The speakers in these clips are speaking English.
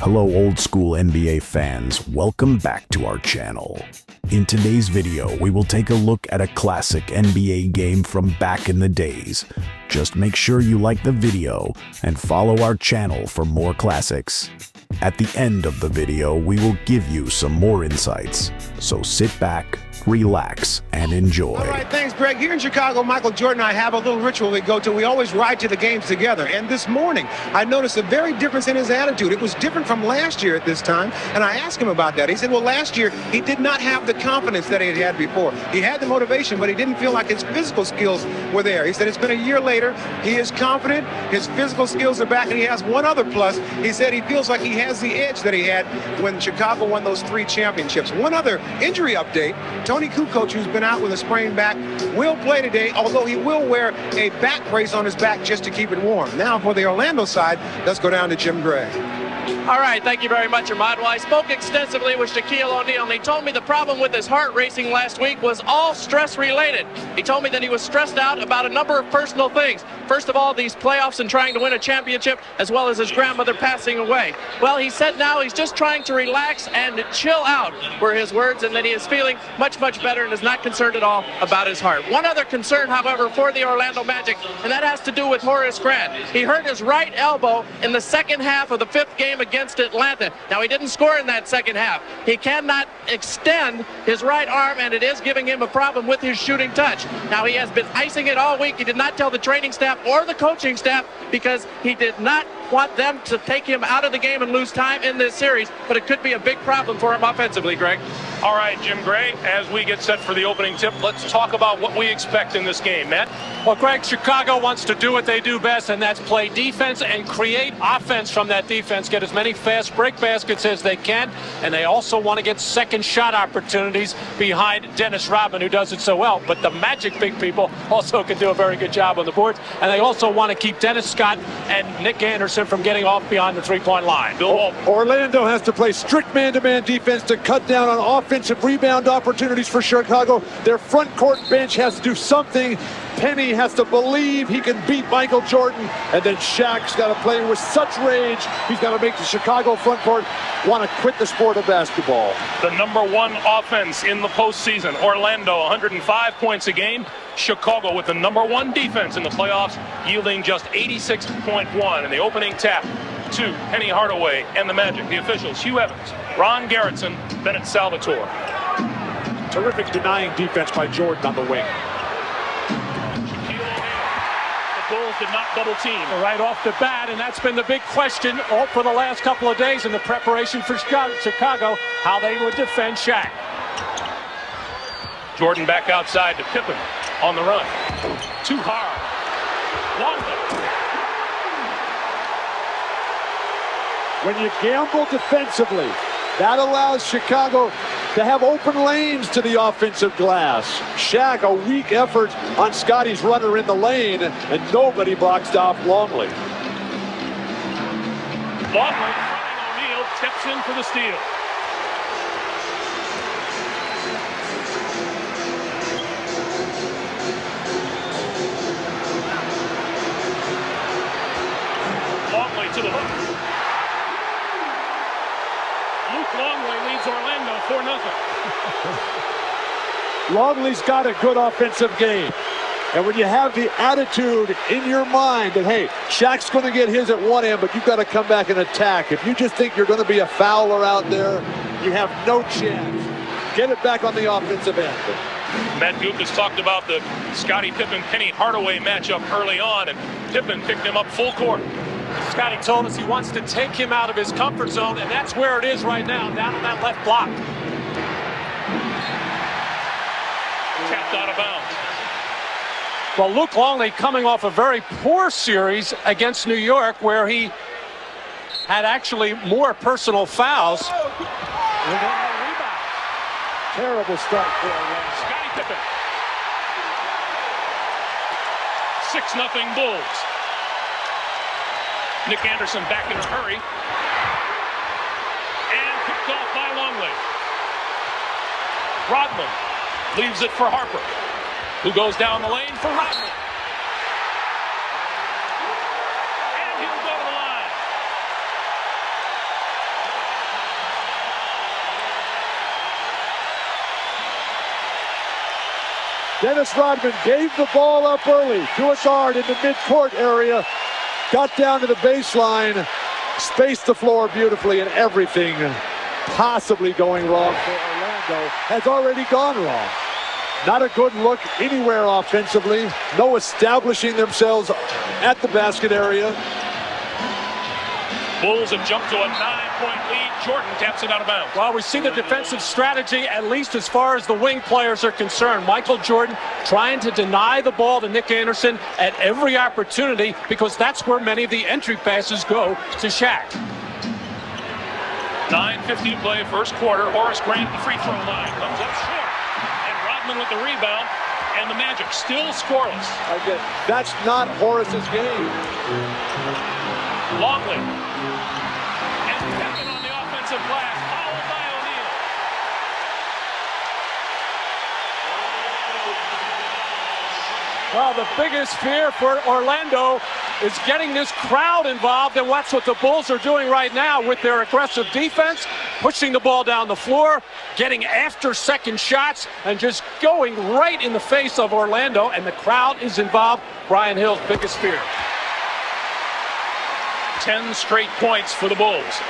Hello old school NBA fans, welcome back to our channel. In today's video, we will take a look at a classic NBA game from back in the days. Just make sure you like the video and follow our channel for more classics. At the end of the video, we will give you some more insights. So sit back, relax, and enjoy. All right, thanks, Greg. Here in Chicago, Michael Jordan and I have a little ritual we go to. We always ride to the games together. And this morning, I noticed a very difference in his attitude. It was different from last year at this time. And I asked him about that. He said, well, last year, he did not have the confidence that he had had before. He had the motivation, but he didn't feel like his physical skills were there. He said it's been a year later. He is confident. His physical skills are back. And he has one other plus. He said he feels like he has the edge that he had when Chicago won those 3 championships. One other injury update. Tony Kukoc, who's been out with a sprained back, will play today, although he will wear a back brace on his back just to keep it warm. Now for the Orlando side, let's go down to Jim Gray. All right, thank you very much, Ahmad. Well, I spoke extensively with Shaquille O'Neal, and he told me the problem with his heart racing last week was all stress-related. He told me that he was stressed out about a number of personal things. First of all, these playoffs and trying to win a championship, as well as his grandmother passing away. Well, he said now he's just trying to relax and chill out, were his words, and that he is feeling much, much better and is not concerned at all about his heart. One other concern, however, for the Orlando Magic, and that has to do with Horace Grant. He hurt his right elbow in the second half of the 5th game against Atlanta. Now, he didn't score in that second half. He cannot extend his right arm, and it is giving him a problem with his shooting touch. Now, he has been icing it all week. He did not tell the training staff or the coaching staff because he did not want them to take him out of the game and lose time in this series, but it could be a big problem for him offensively, Greg. All right, Jim Gray, as we get set for the opening tip, let's talk about what we expect in this game. Matt? Well, Greg, Chicago wants to do what they do best, and that's play defense and create offense from that defense, get as many fast break baskets as they can, and they also want to get second shot opportunities behind Dennis Rodman, who does it so well. But the Magic big people also can do a very good job on the boards, and they also want to keep Dennis Scott and Nick Anderson from getting off beyond the three-point line. Bill Walton. Orlando has to play strict man-to-man defense to cut down on offensive rebound opportunities for Chicago. Their front court bench has to do something. Penny has to believe he can beat Michael Jordan, and then Shaq's got to play with such rage. He's got to make the Chicago front court want to quit the sport of basketball. The number 1 offense in the postseason. Orlando, 105 points a game. Chicago with the number 1 defense in the playoffs, yielding just 86.1 in the opening tap to Penny Hardaway and the Magic. The officials, Hugh Evans, Ron Garrettson, Bennett Salvatore. Terrific denying defense by Jordan on the wing. The Bulls did not double team. Right off the bat, and that's been the big question for the last couple of days in the preparation for Chicago, how they would defend Shaq. Jordan back outside to Pippen on the run. Too hard. Longley. When you gamble defensively, that allows Chicago to have open lanes to the offensive glass. Shaq, a weak effort on Scotty's runner in the lane, and nobody boxed off Longley. Longley, O'Neal tips in for the steal. Longley to the hook. Luke Longley leads Orlando 4-0. Longley's got a good offensive game. And when you have the attitude in your mind that, hey, Shaq's going to get his at one end, but you've got to come back and attack. If you just think you're going to be a fouler out there, you have no chance. Get it back on the offensive end. Matt Gook has talked about the Scottie Pippen-Penny Hardaway matchup early on, and Pippen picked him up full court. Scotty told us he wants to take him out of his comfort zone, and that's where it is right now, down on that left block. Tapped out of bounds. Well, Luke Longley coming off a very poor series against New York, where he had actually more personal fouls. Terrible start for Orlando. Scottie Pippen. 6-0 Bulls. Nick Anderson back in a hurry. And picked off by Longley. Rodman leaves it for Harper, who goes down the lane for Rodman. And he'll go to the line. Dennis Rodman gave the ball up early to a guard in the midcourt area, got down to the baseline, spaced the floor beautifully, and everything possibly going wrong for Orlando has already gone wrong. Not a good look anywhere offensively. No establishing themselves at the basket area. Bulls have jumped to a 9-point lead. Jordan taps it out of bounds. Well, we see the defensive strategy, at least as far as the wing players are concerned. Michael Jordan trying to deny the ball to Nick Anderson at every opportunity, because that's where many of the entry passes go to Shaq. 9:50 to play, first quarter. Horace Grant, the free throw line, comes up short. And Rodman with the rebound. And the Magic still scoreless. Again, that's not Horace's game. Longley. And Pippen on the offensive glass, fouled by O'Neal. Well, the biggest fear for Orlando is getting this crowd involved, and that's what the Bulls are doing right now with their aggressive defense, pushing the ball down the floor, getting after second shots, and just going right in the face of Orlando, and the crowd is involved. Brian Hill's biggest fear. 10 straight points for the Bulls.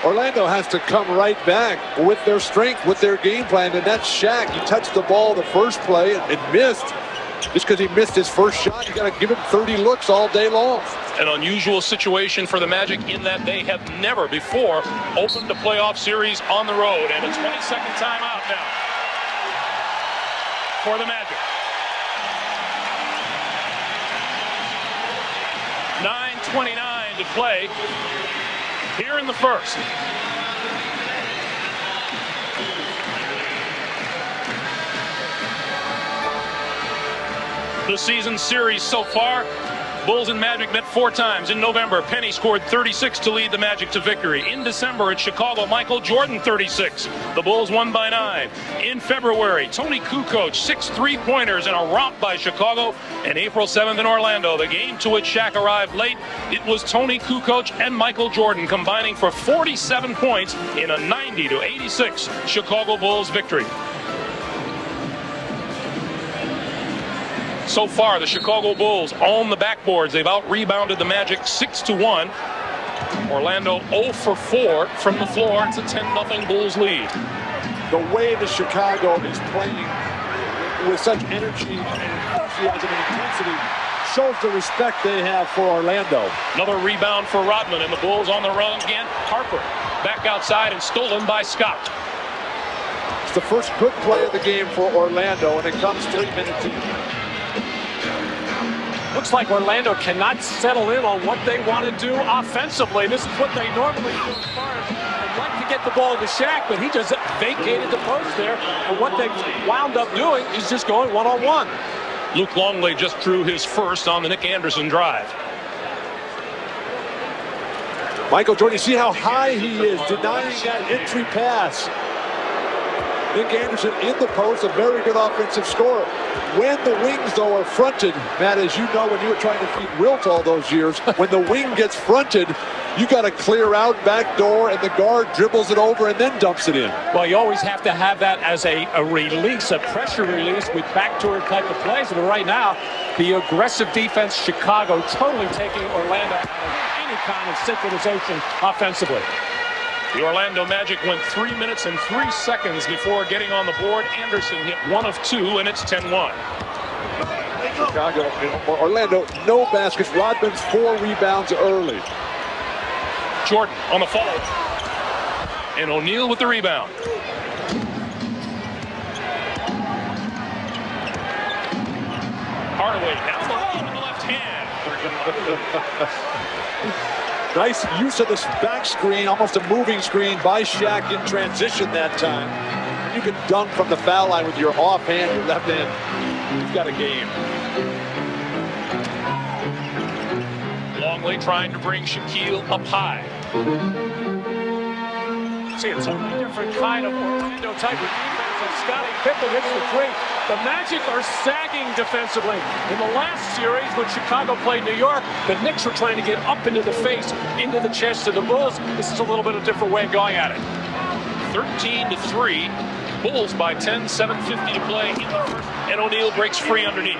Orlando has to come right back with their strength, with their game plan, and that's Shaq. He touched the ball the first play and missed. Just because he missed his first shot, you got to give him 30 looks all day long. An unusual situation for the Magic in that they have never before opened a playoff series on the road, and a 22nd timeout now for the Magic. 9:29 to play here in the first. The season series so far, Bulls and Magic met 4 times. In November, Penny scored 36 to lead the Magic to victory. In December at Chicago, Michael Jordan 36. The Bulls won by 9. In February, Tony Kukoc 6 3-pointers in a romp by Chicago. And April 7th in Orlando, the game to which Shaq arrived late, it was Tony Kukoc and Michael Jordan combining for 47 points in a 90-86 Chicago Bulls victory. So far, the Chicago Bulls own the backboards. They've out-rebounded the Magic 6-1. Orlando 0 for 4 from the floor. It's a 10-0 Bulls lead. The way that Chicago is playing with such energy and enthusiasm and intensity shows the respect they have for Orlando. Another rebound for Rodman, and the Bulls on the run again. Harper back outside and stolen by Scott. It's the first good play of the game for Orlando, and it comes 3 minutes in. Looks like Orlando cannot settle in on what they want to do offensively. This is what they normally do as far as they'd like to get the ball to Shaq, but he just vacated the post there. And what they wound up doing is just going one-on-one. Luke Longley just drew his first on the Nick Anderson drive. Michael Jordan, you see how high he is, denying that entry pass. Nick Anderson in the post, a very good offensive scorer. When the wings, though, are fronted, Matt, as you know, when you were trying to feed Wilt all those years, when the wing gets fronted, you got to clear out back door, and the guard dribbles it over and then dumps it in. Well, you always have to have that as a release, a pressure release with backdoor type of plays. But right now, the aggressive defense, Chicago, totally taking Orlando out of any kind of synchronization offensively. The Orlando Magic went 3 minutes and 3 seconds before getting on the board. Anderson hit 1 of 2, and it's 10-1. Chicago, Orlando, no baskets. Rodman's 4 rebounds early. Jordan on the follow. And O'Neal with the rebound. Hardaway down the lane with the left hand. Nice use of this back screen, almost a moving screen by Shaq in transition that time. You can dunk from the foul line with your offhand, your left hand. You've got a game. Longley trying to bring Shaquille up high. See, it's a different kind of Orlando type of defense. And Scottie Pippen hits the three. The Magic are sagging defensively. In the last series, when Chicago played New York, the Knicks were trying to get up into the face, into the chest of the Bulls. This is a little bit of a different way of going at it. 13-3 Bulls by 10, 7:50 to play in the first, and O'Neal breaks free underneath.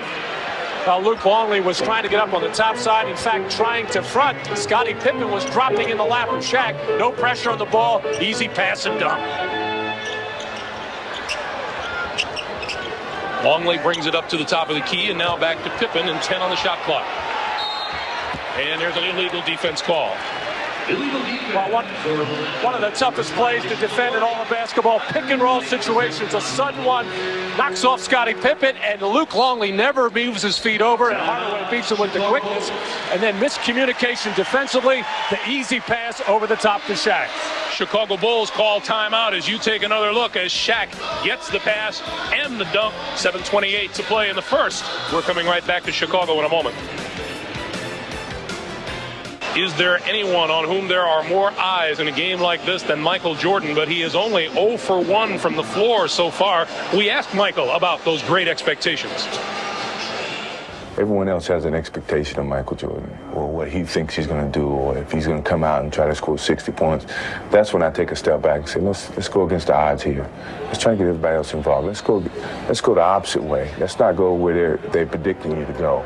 Luke Longley was trying to get up on the top side. In fact, trying to front. Scottie Pippen was dropping in the lap of Shaq. No pressure on the ball. Easy pass and dunk. Longley brings it up to the top of the key, and now back to Pippen, and 10 on the shot clock. And there's an illegal defense call. Well, one of the toughest plays to defend in all of basketball. Pick and roll situations. A sudden one knocks off Scottie Pippen, and Luke Longley never moves his feet over, and Hardaway beats him with the quickness. And then miscommunication defensively. The easy pass over the top to Shaq. Chicago Bulls call timeout as you take another look as Shaq gets the pass and the dunk. 7:28 to play in the first. We're coming right back to Chicago in a moment. Is there anyone on whom there are more eyes in a game like this than Michael Jordan? But he is only 0 for 1 from the floor so far. We asked Michael about those great expectations. Everyone else has an expectation of Michael Jordan, or what he thinks he's going to do, or if he's going to come out and try to score 60 points. That's when I take a step back and say, let's go against the odds here. Let's try to get everybody else involved. Let's go the opposite way. Let's not go where they're predicting you to go.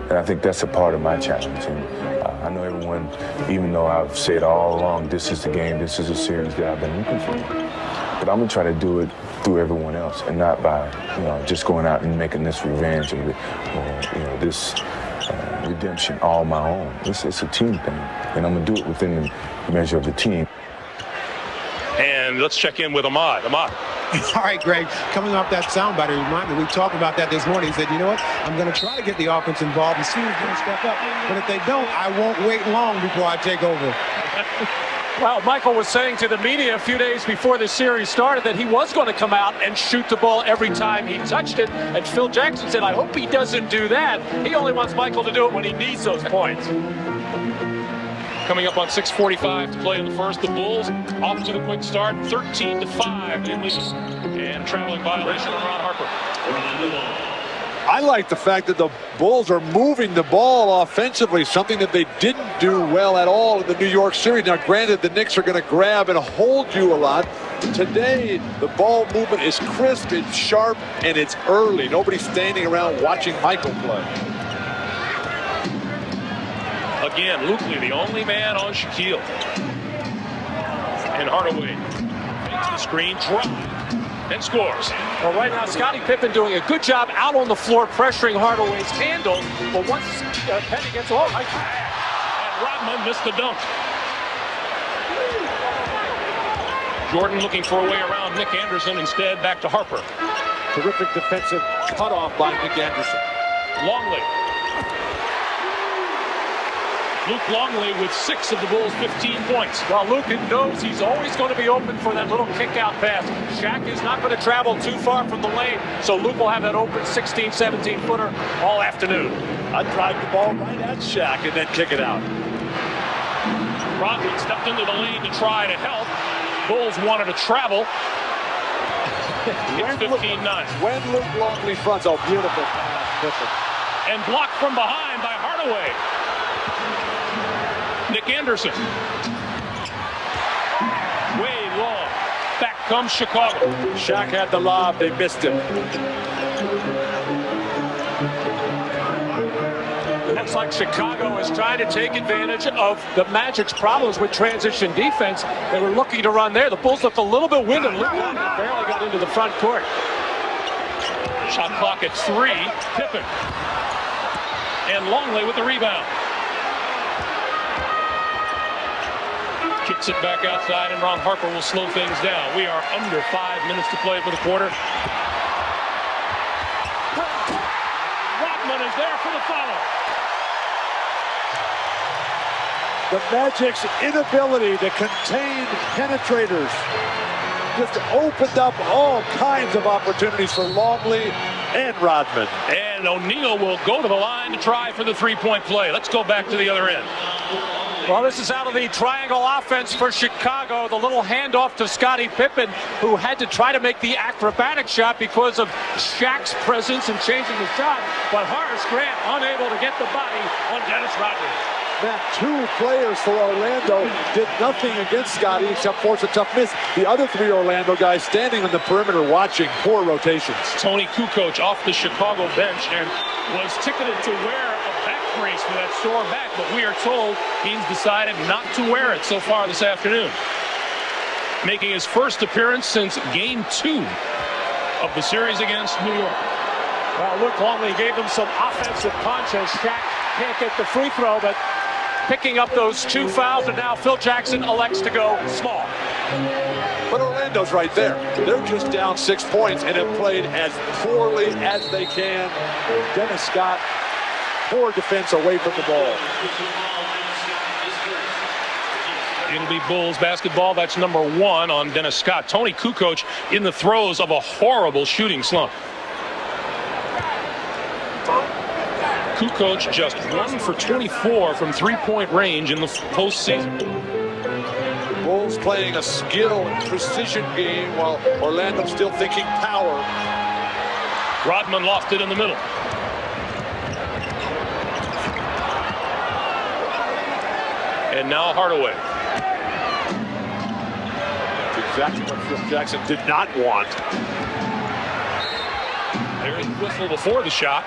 And I think that's a part of my challenge. And I know everyone, even though I've said all along, this is the game, this is a series that I've been looking for. But I'm going to try to do it through everyone else, and not by, just going out and making this revenge or this redemption all my own. It's a team thing, and I'm going to do it within the measure of the team. And let's check in with Ahmad. Ahmad. All right, Greg, coming off that soundbite, it reminded me, we talked about that this morning. He said, you know what, I'm going to try to get the offense involved and see who's going to step up. But if they don't, I won't wait long before I take over. Well, Michael was saying to the media a few days before the series started that he was going to come out and shoot the ball every time he touched it. And Phil Jackson said, I hope he doesn't do that. He only wants Michael to do it when he needs those points. Coming up on 6:45 to play in the first, the Bulls off to the quick start, 13-5 in lead, and traveling violation on Ron Harper. I like the fact that the Bulls are moving the ball offensively, something that they didn't do well at all in the New York series. Now, granted, the Knicks are going to grab and hold you a lot. Today, the ball movement is crisp, it's sharp, and it's early. Nobody's standing around watching Michael play. Again, Lukley, the only man on Shaquille. And Hardaway makes the screen, drive, and scores. Well, right now, Scottie Pippen doing a good job out on the floor pressuring Hardaway's handle. But once Penny gets off, and Rodman missed the dunk. Jordan looking for a way around Nick Anderson, instead back to Harper. Terrific defensive cutoff by Nick Anderson. Longley. Luke Longley with 6 of the Bulls' 15 points. Well, Luke knows he's always going to be open for that little kick-out pass. Shaq is not going to travel too far from the lane, so Luke will have that open 16, 17-footer all afternoon. I'd drive the ball right at Shaq and then kick it out. Rodman stepped into the lane to try to help. Bulls wanted to travel. It's 15-9. When Luke Longley fronts, oh, beautiful pass. And blocked from behind by Hardaway. Nick Anderson. Way long. Back comes Chicago. Shaq had the lob. They missed him. It looks like Chicago is trying to take advantage of the Magic's problems with transition defense. They were looking to run there. The Bulls looked a little bit winded. Luke Longley barely got into the front court. Shot clock at 3. Pippen. And Longley with the rebound. Kicks it back outside, and Ron Harper will slow things down. We are under 5 minutes to play for the quarter. Rodman is there for the follow. The Magic's inability to contain penetrators just opened up all kinds of opportunities for Longley and Rodman. And O'Neal will go to the line to try for the three-point play. Let's go back to the other end. Well, this is out of the triangle offense for Chicago. The little handoff to Scottie Pippen, who had to try to make the acrobatic shot because of Shaq's presence and changing the shot. But Horace Grant unable to get the body on Dennis Rodman. Matt, two players for Orlando did nothing against Scotty except force a tough miss. The other three Orlando guys standing on the perimeter watching. Poor rotations. Tony Kukoc off the Chicago bench and was ticketed to wear a back brace for that sore back, but we are told he's decided not to wear it so far this afternoon. Making his first appearance since Game 2 of the series against New York. Well, Luke Longley gave them some offensive punch, and Shaq can't get the free throw, but picking up those two fouls, and now Phil Jackson elects to go small. But Orlando's right there. They're just down 6 points and have played as poorly as they can. Dennis Scott, poor defense away from the ball. It'll be Bulls basketball. That's number 1 on Dennis Scott. Tony Kukoc in the throes of a horrible shooting slump. Kukoc just 1 for 24 from three-point range in the postseason. Bulls playing a skill and precision game while Orlando's still thinking power. Rodman lost it in the middle. And now Hardaway. Exactly what Phil Jackson did not want. There's the whistle before the shot.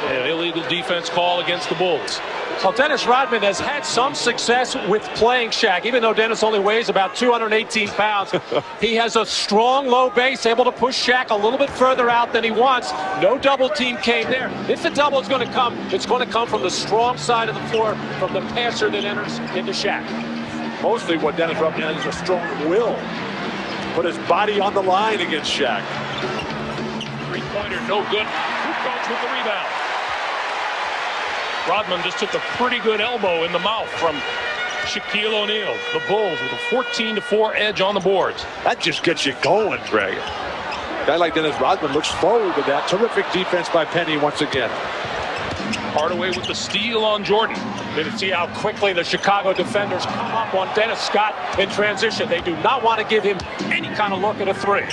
An illegal defense call against the Bulls. Well, Dennis Rodman has had some success with playing Shaq. Even though Dennis only weighs about 218 pounds, he has a strong low base, able to push Shaq a little bit further out than he wants. No double team came there. If the double is going to come, it's going to come from the strong side of the floor, from the passer that enters into Shaq. Mostly what Dennis Rodman has is a strong will to put his body on the line against Shaq. Three-pointer, no good. Kukoc with the rebound. Rodman just took a pretty good elbow in the mouth from Shaquille O'Neal. The Bulls with a 14-4 edge on the boards. That just gets you going, Greg. A guy like Dennis Rodman looks forward to that. Terrific defense by Penny once again. Hardaway with the steal on Jordan. You can see how quickly the Chicago defenders come up on Dennis Scott in transition. They do not want to give him any kind of look at a three.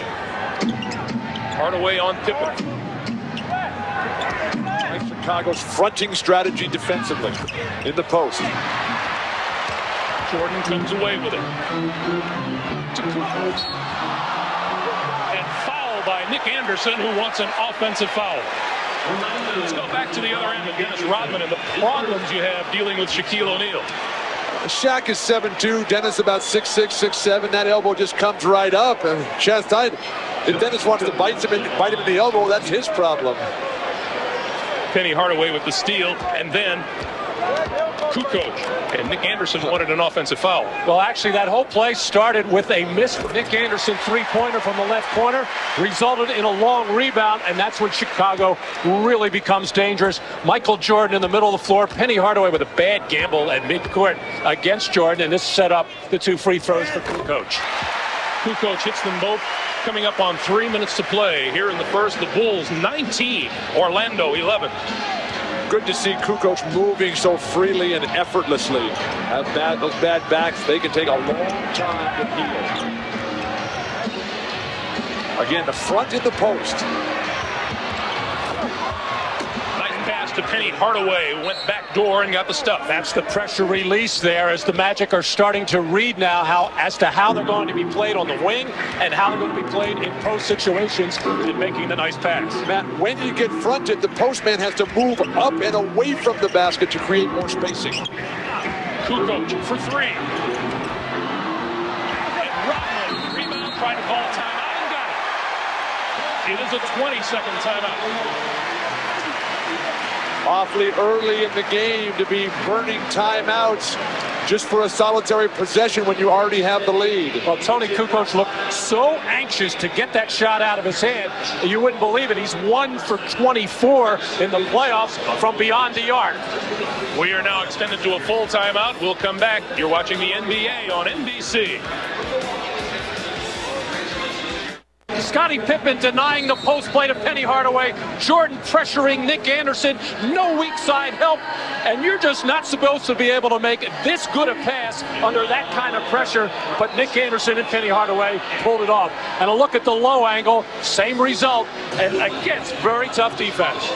Hardaway on Pippen. Chicago's fronting strategy defensively in the post. Jordan comes away with it. And foul by Nick Anderson, who wants an offensive foul. Let's go back to the other end of Dennis Rodman and the problems you have dealing with Shaquille O'Neal. Shaq is 7'2", Dennis about 6'6", 6'7". That elbow just comes right up and chest tight. If Dennis wants to bite him in the elbow, that's his problem. Penny Hardaway with the steal, and then Kukoc. And Nick Anderson wanted an offensive foul. Well, actually, that whole play started with a missed Nick Anderson three-pointer from the left corner, resulted in a long rebound, and that's when Chicago really becomes dangerous. Michael Jordan in the middle of the floor, Penny Hardaway with a bad gamble at midcourt against Jordan, and this set up the two free throws for Kukoc. Kukoc hits them both. Coming up on 3 minutes to play here in the first. The Bulls 19, Orlando 11. Good to see Kukoc moving so freely and effortlessly. Those bad backs, they can take a long time to heal. Again, the front in the post. To Penny Hardaway, went back door and got the stuff. That's the pressure release there as the Magic are starting to read now as to how they're going to be played on the wing and how they're going to be played in post situations in making the nice pass. Matt, when you get fronted, the postman has to move up and away from the basket to create more spacing. Kukoc for three. And Rodman, rebound, trying to call a timeout and got it. It is a 20-second timeout. Awfully early in the game to be burning timeouts just for a solitary possession when you already have the lead. Well, Tony Kukoc looked so anxious to get that shot out of his hand. You wouldn't believe it. He's 1 for 24 in the playoffs from beyond the arc. We are now extended to a full timeout. We'll come back. You're watching the NBA on NBC. Scottie Pippen denying the post play to Penny Hardaway. Jordan pressuring Nick Anderson. No weak side help. And you're just not supposed to be able to make this good a pass under that kind of pressure. But Nick Anderson and Penny Hardaway pulled it off. And a look at the low angle. Same result. And against very tough defense.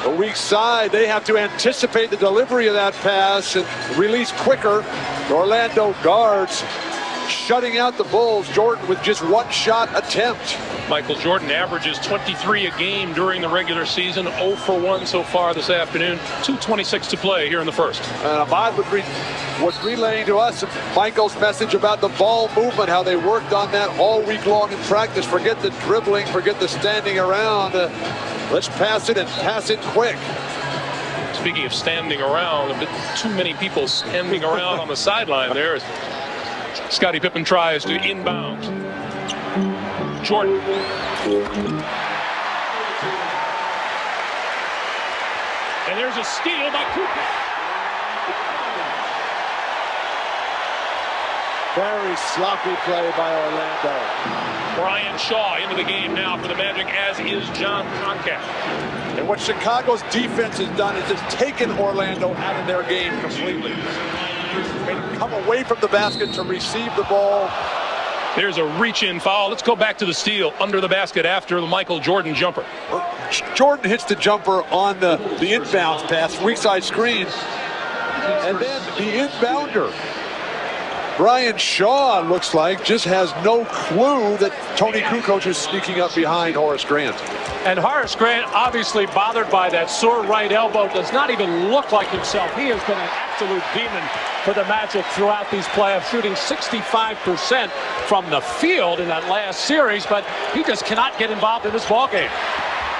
The weak side, they have to anticipate the delivery of that pass and release quicker. The Orlando guards shutting out the Bulls. Jordan with just one shot attempt. Michael Jordan averages 23 a game during the regular season, 0 for 1 so far this afternoon. 2:26 to play here in the first. And Ahmad was relaying to us Michael's message about the ball movement, how they worked on that all week long in practice. Forget the dribbling, forget the standing around. Let's pass it and pass it quick. Speaking of standing around, a bit too many people standing around on the sideline there as Scottie Pippen tries to inbound. Jordan. And there's a steal by Cooper. Very sloppy play by Orlando. Brian Shaw into the game now for the Magic, as is John Concat. And what Chicago's defense has done is just taken Orlando out of their game completely. Made them come away from the basket to receive the ball. There's a reach-in foul. Let's go back to the steal under the basket after the Michael Jordan jumper. Jordan hits the jumper on the inbounds pass, weak side screen. And then the inbounder, Brian Shaw, looks like, just has no clue that Tony Kukoc is sneaking up behind Horace Grant. And Horace Grant, obviously bothered by that sore right elbow, does not even look like himself. He has been an absolute demon for the Magic throughout these playoffs, shooting 65% from the field in that last series, but he just cannot get involved in this ballgame.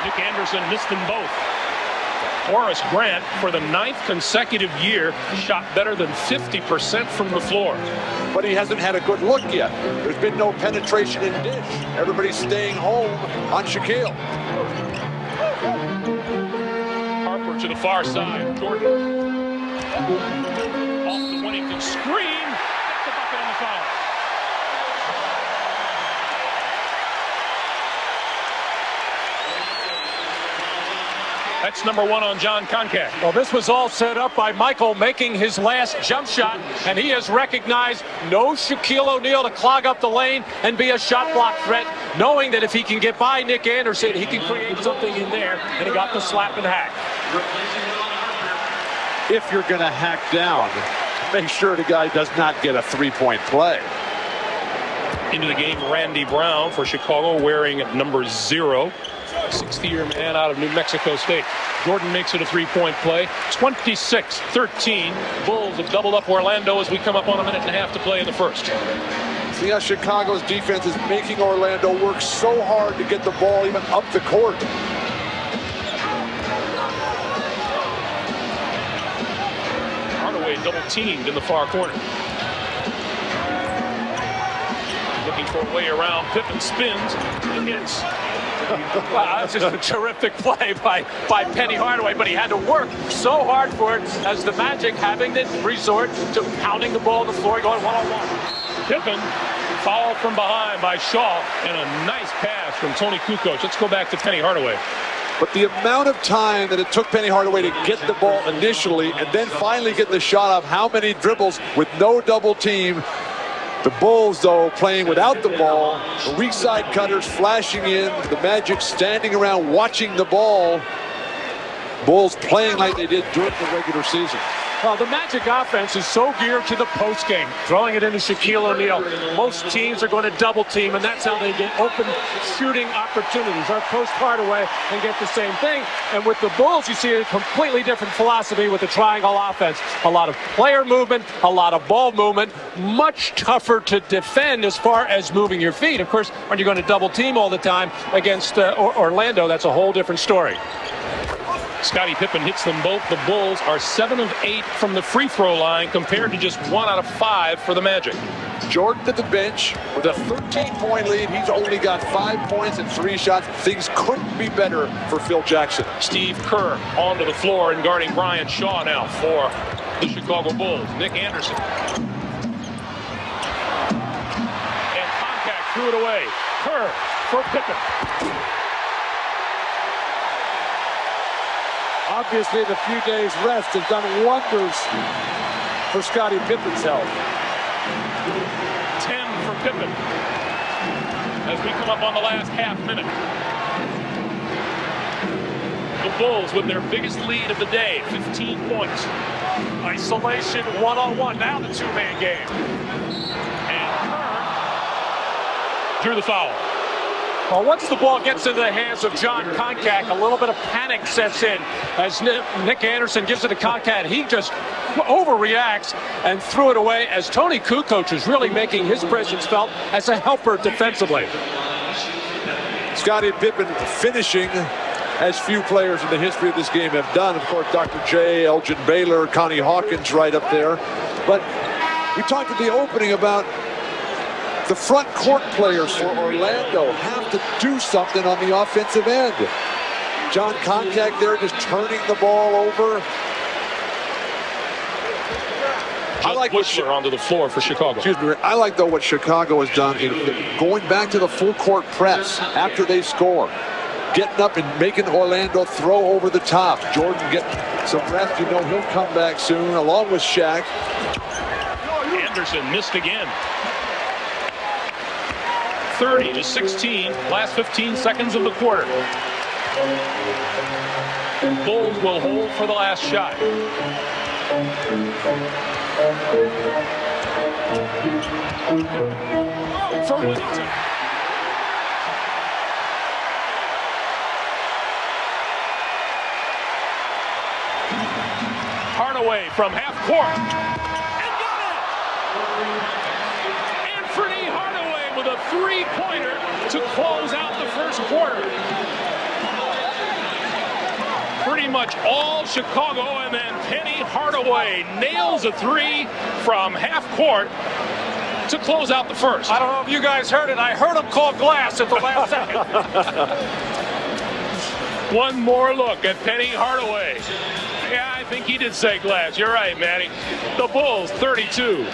Nick Anderson missed them both. Horace Grant, for the 9th consecutive year, shot better than 50% from the floor. But he hasn't had a good look yet. There's been no penetration in dish. Everybody's staying home on Shaquille. Harper to the far side. Jordan. Off the Whittington screen. Gets the bucket on the foul. That's number 1 on John Concat. Well, this was all set up by Michael making his last jump shot, and he has recognized no Shaquille O'Neal to clog up the lane and be a shot block threat, knowing that if he can get by Nick Anderson, he can create something in there, and he got the slap and hack. If you're going to hack down, make sure the guy does not get a three-point play. Into the game, Randy Brown for Chicago, wearing number 0. 60-year man out of New Mexico State. Jordan makes it a three-point play. 26-13. Bulls have doubled up Orlando as we come up on a minute and a half to play in the first. See how Chicago's defense is making Orlando work so hard to get the ball even up the court. Hardaway double-teamed in the far corner. Looking for a way around. Pippen spins and hits. Wow, that's just a terrific play by Penny Hardaway, but he had to work so hard for it as the Magic having to resort to pounding the ball on the floor, going one-on-one. Pippen fouled from behind by Shaw, and a nice pass from Tony Kukoc. Let's go back to Penny Hardaway. But the amount of time that it took Penny Hardaway to get the ball initially and then finally get the shot off, how many dribbles with no double team. The Bulls, though, playing without the ball. The weak side cutters flashing in. The Magic standing around watching the ball. Bulls playing like they did during the regular season. Well, the Magic offense is so geared to the postgame, throwing it into Shaquille O'Neal. Most teams are going to double team, and that's how they get open shooting opportunities. Or post Hardaway and get the same thing. And with the Bulls, you see a completely different philosophy with the triangle offense. A lot of player movement, a lot of ball movement, much tougher to defend as far as moving your feet. Of course, when you're going to double team all the time against Orlando, that's a whole different story. Scottie Pippen hits them both. The Bulls are 7 of 8 from the free throw line compared to just 1 out of 5 for the Magic. Jordan at the bench with a 13-point lead. He's only got 5 points and 3 shots. Things couldn't be better for Phil Jackson. Steve Kerr onto the floor and guarding Brian Shaw now for the Chicago Bulls. Nick Anderson. And Contact threw it away. Kerr for Pippen. Obviously, the few days rest has done wonders for Scottie Pippen's health. 10 for Pippen as we come up on the last half minute. The Bulls with their biggest lead of the day, 15 points. Isolation, one-on-one, now the two-man game. And Kern drew the foul. Well, once the ball gets into the hands of John Koncak, a little bit of panic sets in as Nick Anderson gives it to Koncak. He just overreacts and threw it away as Tony Kukoc is really making his presence felt as a helper defensively. Scottie Pippen finishing as few players in the history of this game have done. Of course, Dr. J, Elgin Baylor, Connie Hawkins right up there. But we talked at the opening about the front court players for Orlando have to do something on the offensive end. John Koncak there just turning the ball over. I like Whistler onto the floor for Chicago. Excuse me. I like, though, what Chicago has done in going back to the full court press after they score. Getting up and making Orlando throw over the top. Jordan getting some rest. You know he'll come back soon, along with Shaq. Anderson missed again. 30-16, last 15 seconds of the quarter. Bulls will hold for the last shot. For Whittington. Hardaway from half court. And got it! Anthony Hardaway with a three-pointer to close out the first quarter. Pretty much all Chicago, and then Penny Hardaway nails a three from half court to close out the first. I don't know if you guys heard it. I heard him call glass at the last second. One more look at Penny Hardaway. Yeah, I think he did say glass. You're right, Matty. The Bulls 32.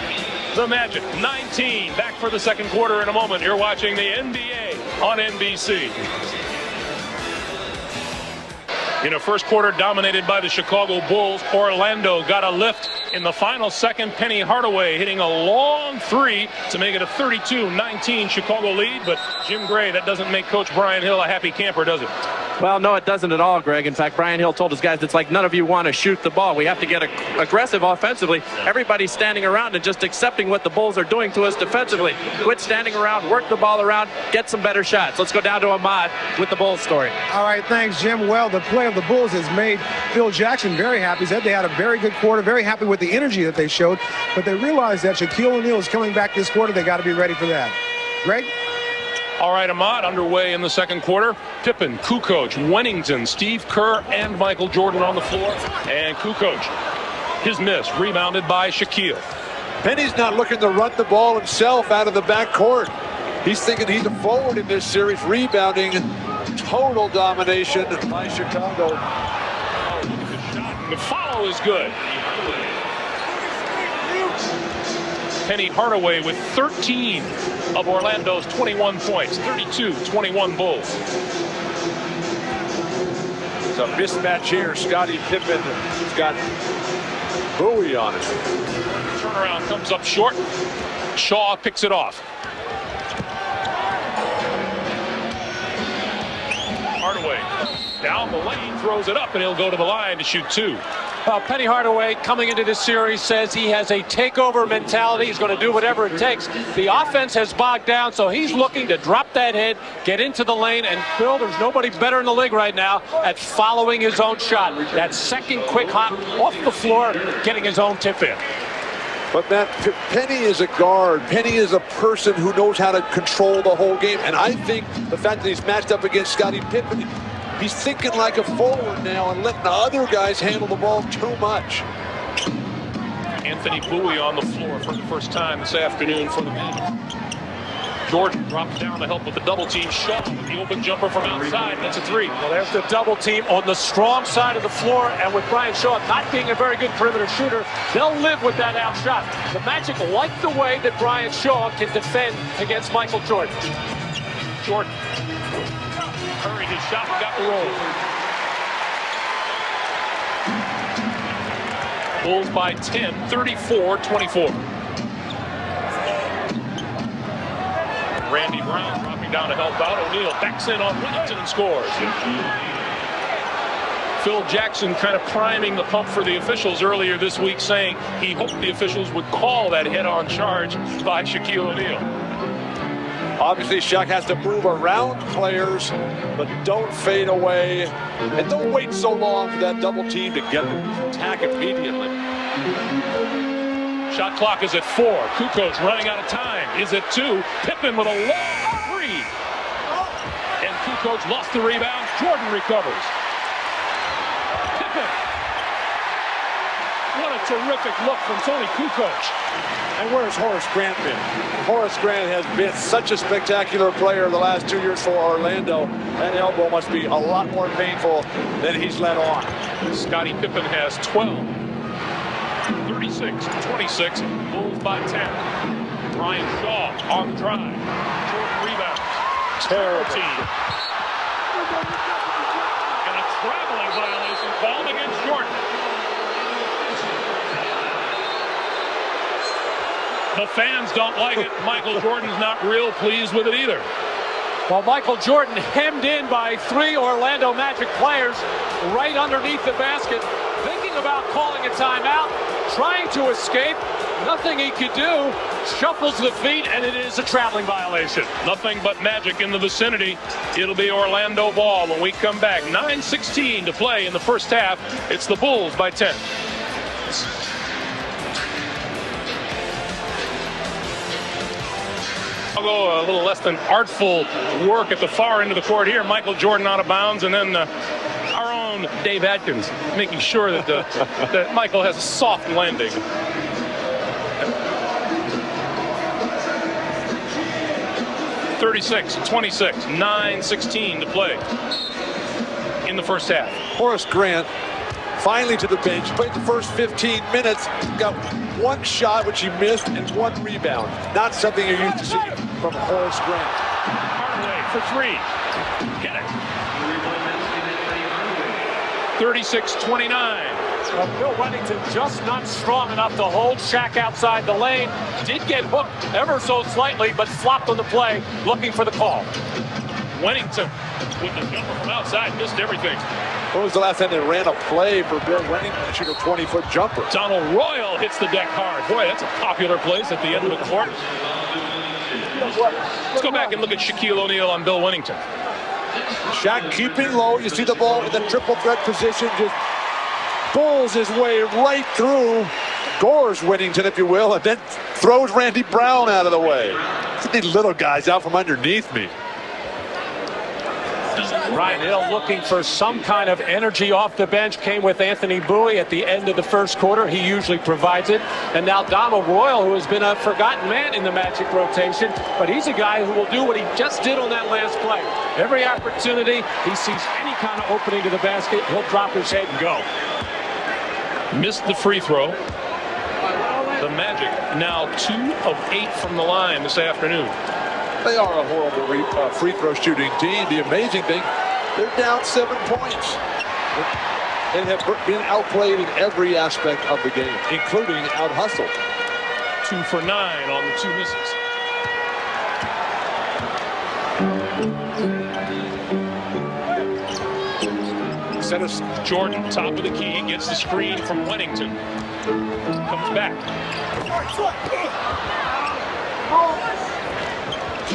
The Magic 19. Back for the second quarter in a moment. You're watching the NBA on NBC. In a first quarter dominated by the Chicago Bulls, Orlando got a lift in the final second. Penny Hardaway hitting a long three to make it a 32-19 Chicago lead. But Jim Gray, that doesn't make Coach Brian Hill a happy camper, does it? Well, no, it doesn't at all, Greg. In fact, Brian Hill told his guys, it's like none of you want to shoot the ball. We have to get aggressive offensively. Everybody's standing around and just accepting what the Bulls are doing to us defensively. Quit standing around, work the ball around, get some better shots. Let's go down to Ahmad with the Bulls story. All right, thanks, Jim. Well, the play of the Bulls has made Phil Jackson very happy. He said they had a very good quarter, very happy with the energy that they showed, but they realized that Shaquille O'Neal is coming back this quarter. They got to be ready for that. Greg? All right, Ahmad, underway in the second quarter. Pippen, Kukoc, Wennington, Steve Kerr, and Michael Jordan on the floor. And Kukoc, his miss, rebounded by Shaquille. Penny's not looking to run the ball himself out of the backcourt. He's thinking he's a forward in this series, rebounding. Total domination by Chicago. The follow is good. Penny Hardaway with 13 of Orlando's 21 points, 32-21 Bulls. It's a mismatch here. Scottie Pippen has got Bowie on it. Turnaround comes up short. Shaw picks it off. Hardaway down the lane, throws it up, and he'll go to the line to shoot two. Penny Hardaway coming into this series says he has a takeover mentality. He's going to do whatever it takes. The offense has bogged down, so he's looking to drop that head, get into the lane, and Phil, there's nobody better in the league right now at following his own shot. That second quick hop off the floor, getting his own tip in. But Matt, Penny is a guard. Penny is a person who knows how to control the whole game. And I think the fact that he's matched up against Scottie Pippen, he's thinking like a forward now and letting the other guys handle the ball too much. Anthony Bowie on the floor for the first time this afternoon for the Magic. Jordan drops down to help with the double team. Shaw with the open jumper from outside. That's a three. Well, there's the double team on the strong side of the floor, and with Brian Shaw not being a very good perimeter shooter, they'll live with that out shot. The Magic like the way that Brian Shaw can defend against Michael Jordan. Jordan hurried his shot and got the roll. Bulls by 10, 34-24. Randy Brown dropping down to help out. O'Neal backs in on Whittington and scores. Phil Jackson kind of priming the pump for the officials earlier this week, saying he hoped the officials would call that head-on charge by Shaquille O'Neal. Obviously, Shaq has to move around players, but don't fade away. And don't wait so long for that double team to get the attack immediately. Shot clock is at 4. Kukoc running out of time is at 2. Pippen with a long 3. And Kukoc lost the rebound. Jordan recovers. Pippen. What a terrific look from Tony Kukoc. And where's Horace Grant been? Horace Grant has been such a spectacular player the last 2 years for Orlando. That elbow must be a lot more painful than he's let on. Scottie Pippen has 12. 36-26. Bulls by 10. Brian Shaw on the drive. Jordan rebounds. Terrible. And a traveling violation called against Jordan. The fans don't like it. Michael Jordan's not real pleased with it either. Well, Michael Jordan hemmed in by 3 Orlando Magic players right underneath the basket, thinking about calling a timeout, trying to escape. Nothing he could do. Shuffles the feet, and it is a traveling violation. Nothing but Magic in the vicinity. It'll be Orlando ball when we come back. 9:16 to play in the first half. It's the Bulls by 10. I'll go a little less than artful work at the far end of the court here. Michael Jordan out of bounds, and then our own Dave Atkins making sure that that Michael has a soft landing. (36-26), 9:16 to play in the first half. Horace Grant finally to the bench. Played the first 15 minutes. Got 1 shot, which he missed, and 1 rebound. Not something you're used to seeing from Horace Grant. Hardaway for 3. Get it. 36-29. Well, Bill Wennington just not strong enough to hold Shaq outside the lane. Did get hooked ever so slightly, but flopped on the play, looking for the call. Wennington with the jumper from outside, missed everything. When was the last time they ran a play for Bill Wennington to shoot a 20-foot jumper? Donald Royal hits the deck hard. Boy, that's a popular place at the end of the court. Let's go back and look at Shaquille O'Neal on Bill Wennington. Shaq keeping low. You see the ball in the triple threat position. Just pulls his way right through. Gores Wennington, if you will, and then throws Randy Brown out of the way. These little guys out from underneath me. Ryan Hill looking for some kind of energy off the bench. Came with Anthony Bowie at the end of the first quarter. He usually provides it. And now Donald Royal, who has been a forgotten man in the Magic rotation, but he's a guy who will do what he just did on that last play. Every opportunity he sees any kind of opening to the basket, he'll drop his head and go. Missed the free throw. The Magic now 2 of 8 from the line this afternoon. They are a horrible free throw shooting team. The amazing thing, they're down 7 points. They have been outplayed in every aspect of the game, including out-hustled. 2 for 9 on the 2 misses. Jordan, top of the key, gets the screen from Wennington. Comes back.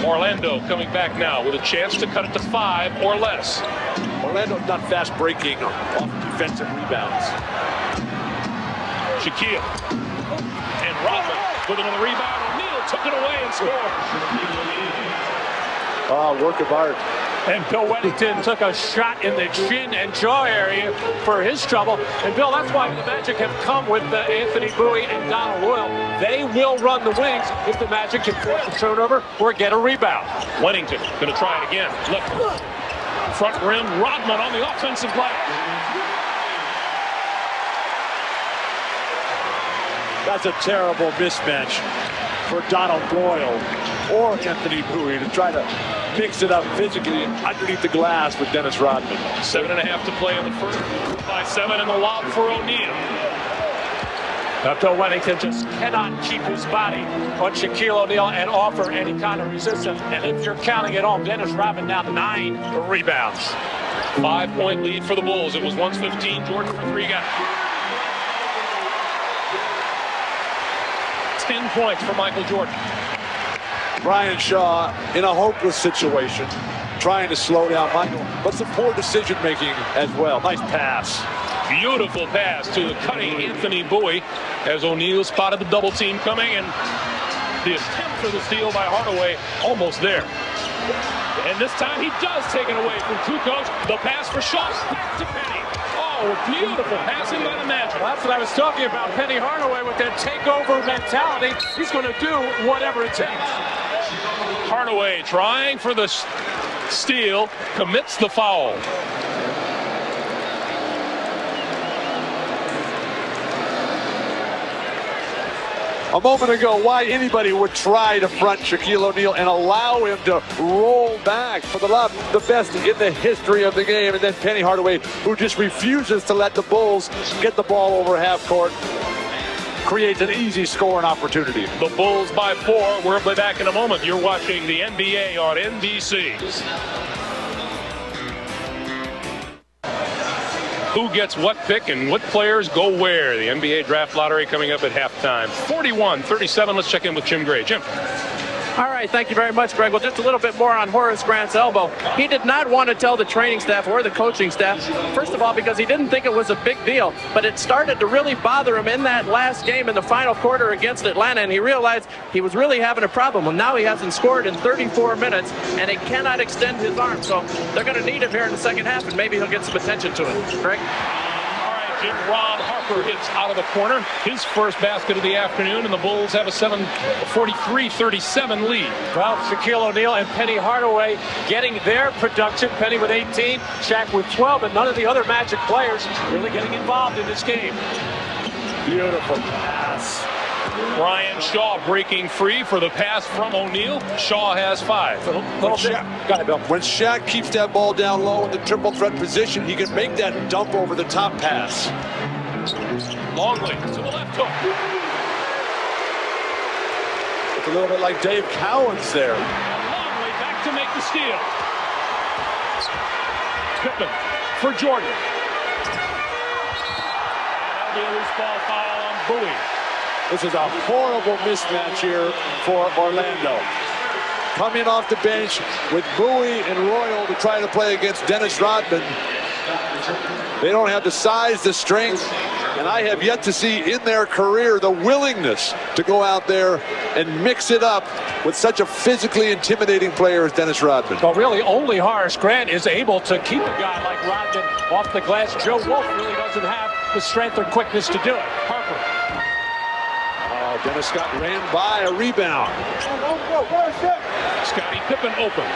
Orlando coming back now with a chance to cut it to 5 or less. Orlando's not fast breaking off defensive rebounds. Shaquille and Rodman with another rebound. O'Neal took it away and scored. Work of art. And Bill Wennington took a shot in the chin and jaw area for his trouble. And Bill, that's why the Magic have come with Anthony Bowie and Donald Royal. They will run the wings if the Magic can force a turnover or get a rebound. Wennington going to try it again. Left front rim. Rodman on the offensive glass. That's a terrible mismatch for Donald Royal or Anthony Bowie to try to mix it up physically underneath the glass with Dennis Rodman. 7.5 to play in the first. By 7 in the lob for O'Neal. Bill Wennington just cannot keep his body on Shaquille O'Neal and offer any kind of resistance. And if you're counting it home, Dennis Rodman now 9 rebounds. 5-point lead for the Bulls. It was once 15. Jordan for three got 10 points for Michael Jordan. Brian Shaw in a hopeless situation, trying to slow down Michael, but some poor decision making as well. Nice pass. Beautiful pass to the cutting Anthony Bowie as O'Neal spotted the double team coming, and the attempt for the steal by Hardaway almost there. And this time he does take it away from Kukoc. The pass for Shaw back to Penny. Oh, beautiful passing by the Magic. Well, that's what I was talking about. Penny Hardaway with that takeover mentality. He's going to do whatever it takes. Hardaway trying for the steal, commits the foul. A moment ago, why anybody would try to front Shaquille O'Neal and allow him to roll back for the best in the history of the game. And then Penny Hardaway, who just refuses to let the Bulls get the ball over half court, creates an easy scoring opportunity. The Bulls by 4. We'll be back in a moment. You're watching the NBA on NBC. Who gets what pick and what players go where? The NBA draft lottery coming up at halftime. 41-37. Let's check in with Jim Gray. Jim. All right, thank you very much, Greg. Well, just a little bit more on Horace Grant's elbow. He did not want to tell the training staff or the coaching staff, first of all, because he didn't think it was a big deal, but it started to really bother him in that last game in the final quarter against Atlanta, and he realized he was really having a problem. Well, now he hasn't scored in 34 minutes, and he cannot extend his arm, so they're going to need him here in the second half, and maybe he'll get some attention to it. Greg? Jim Ron Harper hits out of the corner. His first basket of the afternoon, and the Bulls have a 43-37 lead. Well, Shaquille O'Neal and Penny Hardaway getting their production. Penny with 18, Shaq with 12, and none of the other Magic players really getting involved in this game. Beautiful pass. Brian Shaw breaking free for the pass from O'Neal. Shaw has 5. When Shaq keeps that ball down low in the triple threat position, he can make that dump over the top pass. Longley to the left hook. It's a little bit like Dave Cowens there. Longley back to make the steal. Pippen for Jordan. And that'll be a loose ball foul on Bowie. This is a horrible mismatch here for Orlando. Coming off the bench with Bowie and Royal to try to play against Dennis Rodman. They don't have the size, the strength, and I have yet to see in their career the willingness to go out there and mix it up with such a physically intimidating player as Dennis Rodman. But really, only Horace Grant is able to keep a guy like Rodman off the glass. Joe Wolf really doesn't have the strength or quickness to do it. Harper. Dennis Scott ran by a rebound. Scottie Pippen open.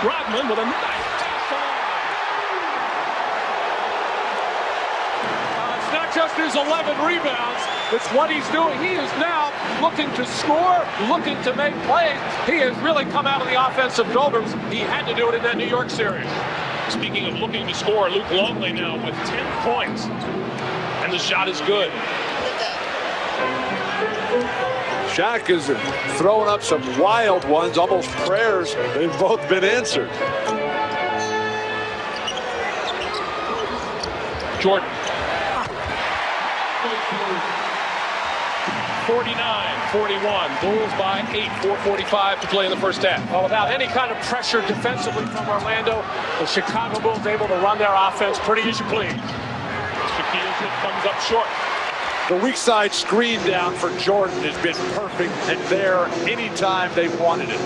Rodman with a nice pass. It's not just his 11 rebounds. It's what he's doing. He is now looking to score, looking to make plays. He has really come out of the offensive doldrums. He had to do it in that New York series. Speaking of looking to score, Luke Longley now with 10 points. And the shot is good. Shaq is throwing up some wild ones, almost prayers. They've both been answered. Jordan. 49-41. Bulls by 8. 4:45 to play in the first half. Well, without any kind of pressure defensively from Orlando, the Chicago Bulls able to run their offense pretty as you please. Shaquille comes up short. The weak side screen down for Jordan has been perfect and there anytime they wanted it.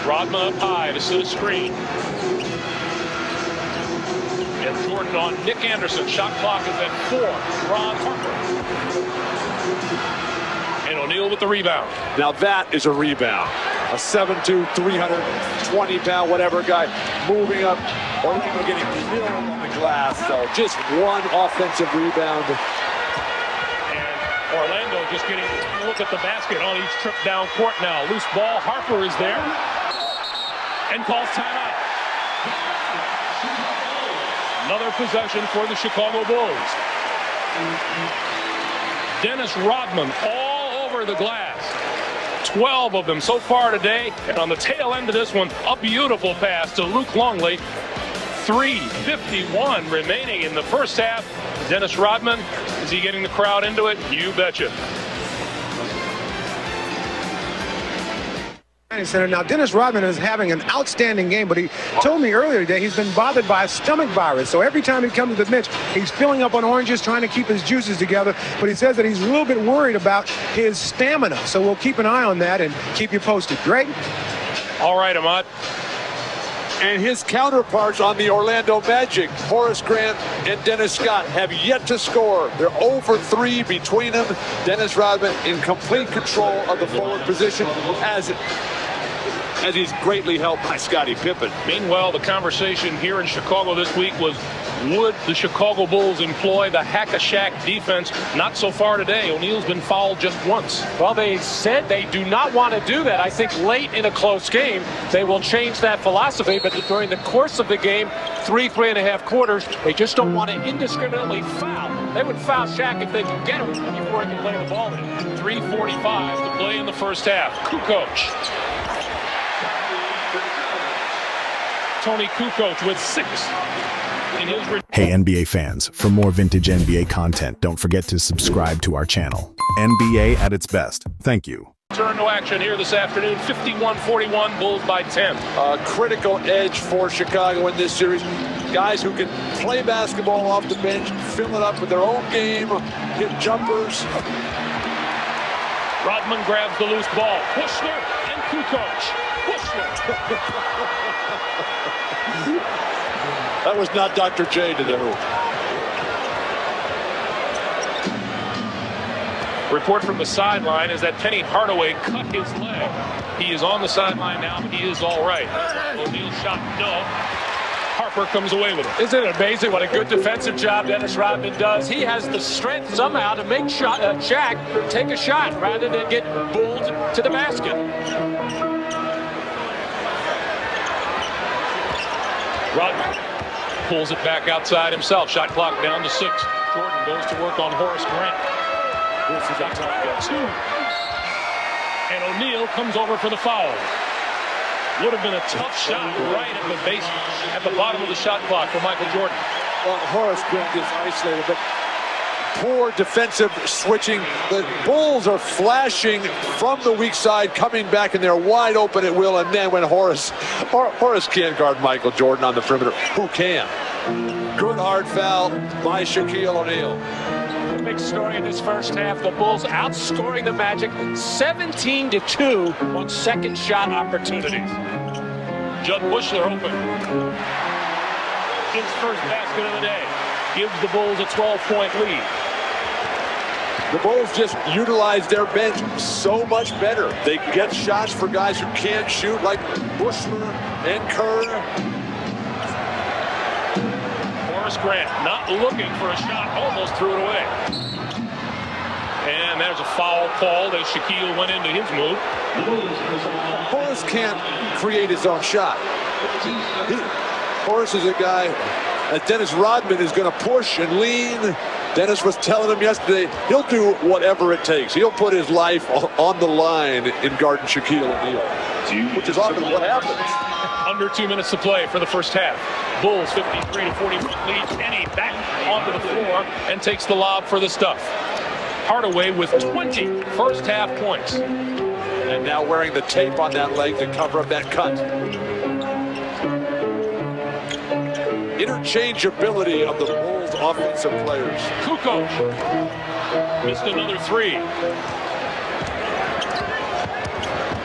Rodman up high to set a screen. And Jordan on Nick Anderson. Shot clock is at 4. Ron Harper. And O'Neal with the rebound. Now that is a rebound. A 7'2", 320-pound, whatever guy moving up. Orlando getting milled on the glass. So just one offensive rebound. And Orlando just getting a look at the basket on each trip down court now. Loose ball. Harper is there. And calls timeout. Another possession for the Chicago Bulls. Dennis Rodman all over the glass. 12 of them so far today. And on the tail end of this one, a beautiful pass to Luke Longley. 3:51 remaining in the first half. Dennis Rodman, is he getting the crowd into it? You betcha. Center. Now, Dennis Rodman is having an outstanding game, but he told me earlier today he's been bothered by a stomach virus. So every time he comes to the bench, he's filling up on oranges, trying to keep his juices together. But he says that he's a little bit worried about his stamina. So we'll keep an eye on that and keep you posted. Greg? All right, Ahmad. And his counterparts on the Orlando Magic, Horace Grant and Dennis Scott, have yet to score. They're 0 for 3 between them. Dennis Rodman in complete control of the forward position as he's greatly helped by Scottie Pippen. Meanwhile, the conversation here in Chicago this week was, would the Chicago Bulls employ the hack-a-shack defense? Not so far today. O'Neal's been fouled just once. Well, they said they do not want to do that. I think late in a close game, they will change that philosophy. But during the course of the game, 3.5 quarters, they just don't want to indiscriminately foul. They would foul Shaq if they could get him before he can lay the ball in. 3:45 to play in the first half. Kukoc. Tony Kukoc with 6. Hey NBA fans, for more vintage NBA content, don't forget to subscribe to our channel. NBA at its best. Thank you. Turn to action here this afternoon, 51-41, Bulls by 10. Critical edge for Chicago in this series. Guys who can play basketball off the bench, fill it up with their own game, hit jumpers. Rodman grabs the loose ball. Bushler and Kukoc. Bushler. That was not Dr. J to do. Report from the sideline is that Penny Hardaway cut his leg. He is on the sideline now, but he is all right. O'Neal shot, no. Harper comes away with it. Isn't it amazing what a good defensive job Dennis Rodman does? He has the strength somehow to make Shaq take a shot rather than get bulled to the basket. Rodman pulls it back outside himself. Shot clock down to 6. Jordan goes to work on Horace Grant. This is a top 2. And O'Neal comes over for the foul. Would have been a tough shot right at the base, at the bottom of the shot clock for Michael Jordan. Well, Horace Grant is isolated, but poor defensive switching. The Bulls are flashing from the weak side, coming back, and they're wide open at will. And then when Horace can't guard Michael Jordan on the perimeter, who can? Good hard foul by Shaquille O'Neal. The big story in this first half, the Bulls outscoring the Magic 17-2 on second shot opportunities. Judd Bushler open. His first basket of the day. Gives the Bulls a 12-point lead. The Bulls just utilize their bench so much better. They get shots for guys who can't shoot, like Bushler and Kerr. Horace Grant not looking for a shot, almost threw it away. And there's a foul called as Shaquille went into his move. Horace can't create his own shot. Horace is a guy, as Dennis Rodman is going to push and lean. Dennis was telling him yesterday, he'll do whatever it takes. He'll put his life on the line in guarding Shaquille O'Neal, which is often what happens. Under 2 minutes to play for the first half. Bulls 53-40 lead. Penny back onto the floor and takes the lob for the stuff. Hardaway with 20 first half points. And now wearing the tape on that leg to cover up that cut. Interchangeability of the Bulls offensive players. Kukoc missed another 3.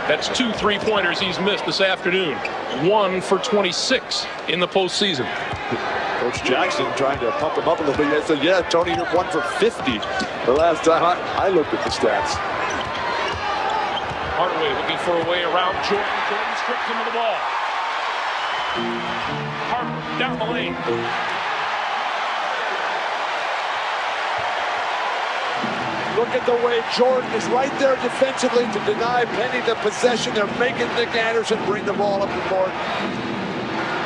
That's 2 3-pointers he's missed this afternoon. 1 for 26 in the postseason. Coach Jackson trying to pump him up a little bit. He said, yeah, Tony, you're 1 for 50. The last time I looked at the stats. Hardaway looking for a way around Jordan. Jordan strips him of the ball. Harper down the lane. Look at the way Jordan is right there defensively to deny Penny the possession. They're making Nick Anderson bring the ball up the court.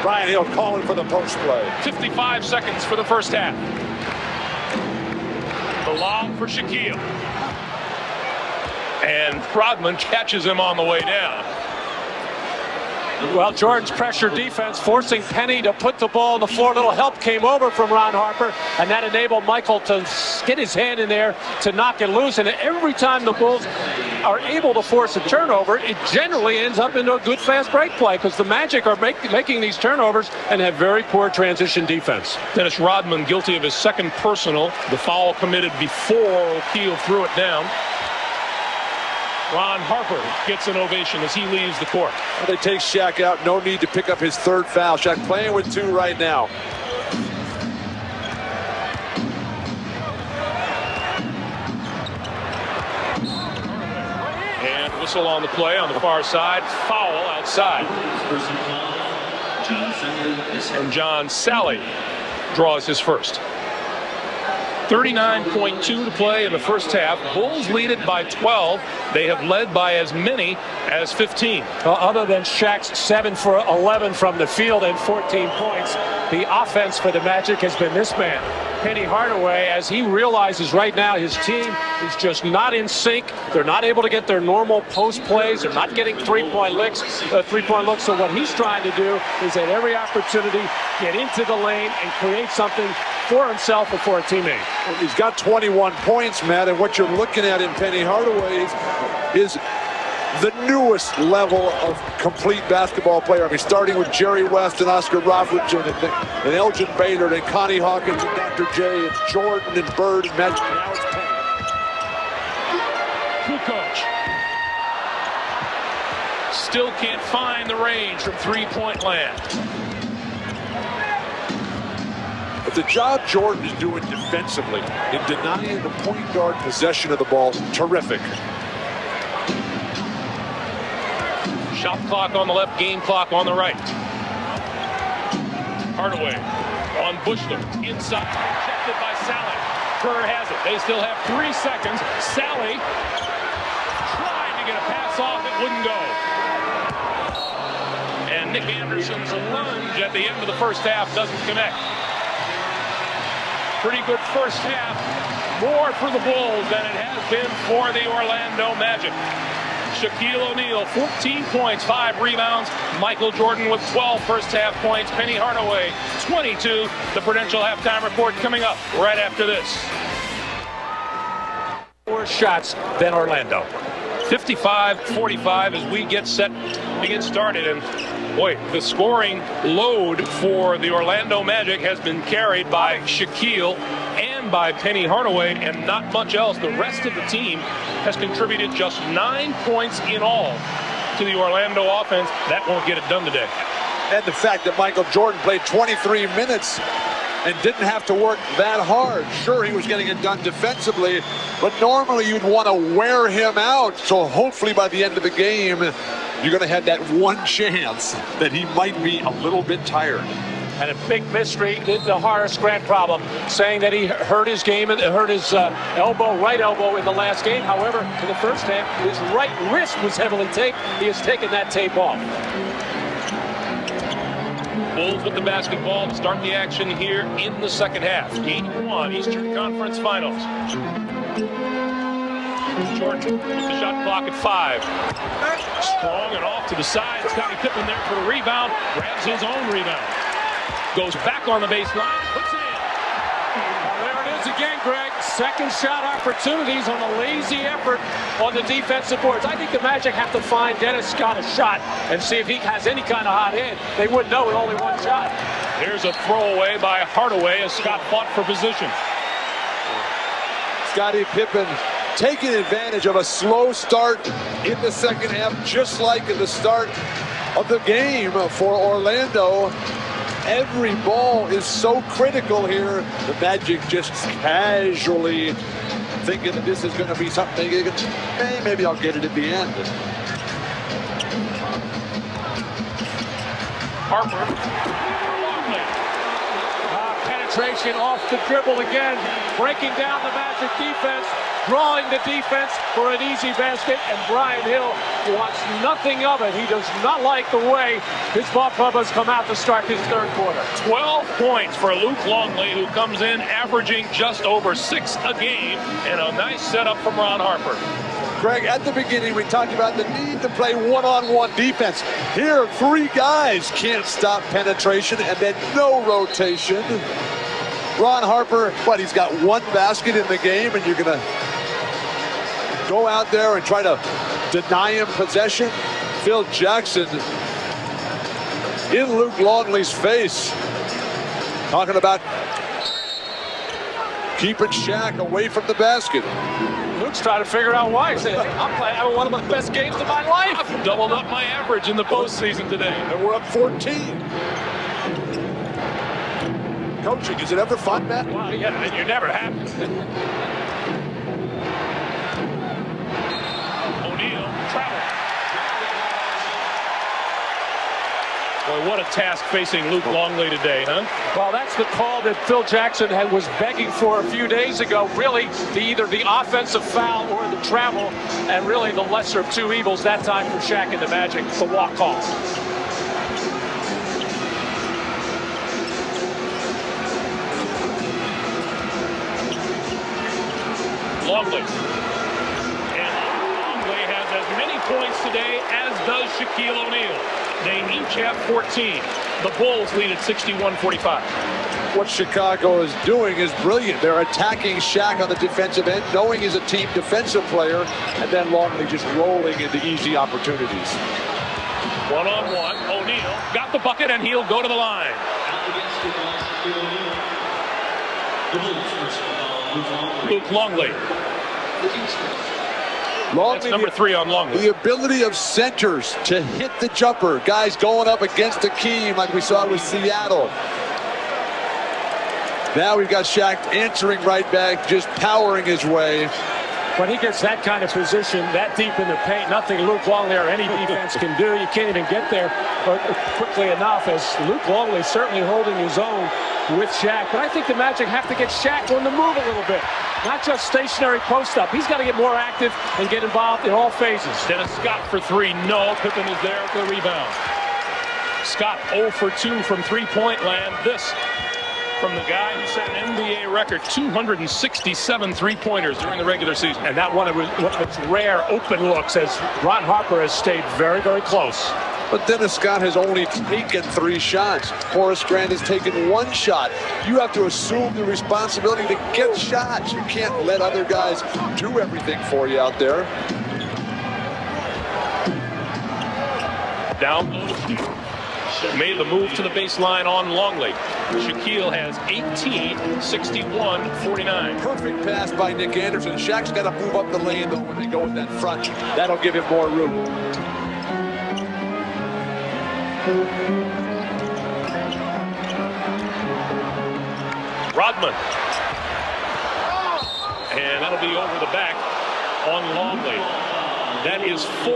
Brian Hill calling for the post play. 55 seconds for the first half. The lob for Shaquille. and Rodman catches him on the way down. Well, Jordan's pressure defense forcing Penny to put the ball on the floor. A little help came over from Ron Harper, and that enabled Michael to get his hand in there to knock it loose. And every time the Bulls are able to force a turnover, it generally ends up into a good fast break play because the Magic are making these turnovers and have very poor transition defense. Dennis Rodman guilty of his second personal. The foul committed before O'Keefe threw it down. Ron Harper gets an ovation as he leaves the court. Well, they take Shaq out. No need to pick up his third foul. Shaq playing with 2 right now. And whistle on the play on the far side. Foul outside. And John Sally draws his first. 39.2 to play in the first half. Bulls lead it by 12. They have led by as many as 15. Well, other than Shaq's 7 for 11 from the field and 14 points, the offense for the Magic has been this man, Penny Hardaway, as he realizes right now his team is just not in sync. They're not able to get their normal post plays. They're not getting three-point looks. So what he's trying to do is at every opportunity get into the lane and create something for himself or for a teammate. Well, he's got 21 points, Matt, and what you're looking at in Penny Hardaway is the newest level of complete basketball player. I mean, starting with Jerry West and Oscar Robertson and Elgin Baylor and Connie Hawkins and Dr. J and Jordan and Bird and Magic. Now it's Penny. Kukoc still can't find the range from three-point land. But the job Jordan is doing defensively in denying the point guard possession of the ball is terrific. Shot clock on the left, game clock on the right. Hardaway on Bushler, inside, rejected by Sally. Kerr has it. They still have 3 seconds. Sally tried to get a pass off, it wouldn't go. And Nick Anderson's lunge at the end of the first half doesn't connect. Pretty good first half. More for the Bulls than it has been for the Orlando Magic. Shaquille O'Neal, 14 points, 5 rebounds. Michael Jordan with 12 first half points. Penny Hardaway, 22. The Prudential halftime report coming up right after this. More shots than Orlando. 55-45 as we get set to get started. And boy, the scoring load for the Orlando Magic has been carried by Shaquille and by Penny Hardaway and not much else. The rest of the team has contributed just 9 points in all to the Orlando offense. That won't get it done today. And the fact that Michael Jordan played 23 minutes and didn't have to work that hard. Sure, he was getting it done defensively, but normally you'd want to wear him out. So hopefully by the end of the game, you're going to have that one chance that he might be a little bit tired. And a big mystery, the Horace Grant problem, saying that he hurt his game and hurt his right elbow in the last game. However, in the first half, his right wrist was heavily taped. He has taken that tape off. Bulls with the basketball to start the action here in the second half. Game 1, Eastern Conference Finals. Jordan with the shot clock at 5. Strong and off to the side. Scottie Pippen there for the rebound. Grabs his own rebound. Goes back on the baseline. Puts it in. There it is again, Greg. Second shot opportunities on a lazy effort on the defensive boards. I think the Magic have to find Dennis Scott a shot and see if he has any kind of hot hand. They wouldn't know with only one shot. Here's a throwaway by Hardaway as Scott fought for position. Scottie Pippen taking advantage of a slow start in the second half, just like in the start of the game for Orlando. Every ball is so critical here. The Magic just casually thinking that this is going to be something. Hey, maybe I'll get it at the end. Harper. Penetration off the dribble again, breaking down the Magic defense, drawing the defense for an easy basket, and Brian Hill wants nothing of it. He does not like the way his ball club has come out to start his third quarter. 12 points for Luke Longley, who comes in averaging just over 6 a game, and a nice setup from Ron Harper. Greg, at the beginning, we talked about the need to play one-on-one defense. Here, 3 guys can't stop penetration, and then no rotation. Ron Harper, he's got 1 basket in the game, and you're going to go out there and try to deny him possession? Phil Jackson in Luke Longley's face, talking about keeping Shaq away from the basket. Luke's trying to figure out why. He said, I'm having one of the best games of my life. I've doubled up my average in the postseason today. And we're up 14. Coaching, is it ever fun, Matt? Well, yeah, you're never happy. O'Neal, travel. Boy, what a task facing Luke Longley today, huh? Well, that's the call that Phil Jackson was begging for a few days ago. Really, either the offensive foul or the travel, and really the lesser of 2 evils that time for Shaq and the Magic, the walk call. Longley. And Longley has as many points today as does Shaquille O'Neal. They each have 14. The Bulls lead at 61-45. What Chicago is doing is brilliant. They're attacking Shaq on the defensive end, knowing he's a team defensive player, and then Longley just rolling into easy opportunities. One-on-one, O'Neal got the bucket, and he'll go to the line. Luke Longley. That's number 3 on Longley. The ability of centers to hit the jumper. Guys going up against Akeem like we saw with Seattle. Now we've got Shaq answering right back, just powering his way. When he gets that kind of position, that deep in the paint, nothing Luke Longley or any defense can do. You can't even get there quickly enough, as Luke Longley certainly holding his own with Shaq. But I think the Magic have to get Shaq on the move a little bit. Not just stationary post-up. He's got to get more active and get involved in all phases. Dennis Scott for 3. No. Pippen is there for the rebound. Scott 0 for 2 from three-point land. This from the guy who set an NBA record, 267 three-pointers during the regular season. And that one of its rare open looks, as Ron Harper has stayed very, very close. But Dennis Scott has only taken 3 shots. Horace Grant has taken 1 shot. You have to assume the responsibility to get shots. You can't let other guys do everything for you out there. Down low. Made the move to the baseline on Longley. Shaquille has 18, 61-49. Perfect pass by Nick Anderson. Shaq's got to move up the lane, though, when they go with that front. That'll give him more room. Rodman. And that'll be over the back on Longley. That is 4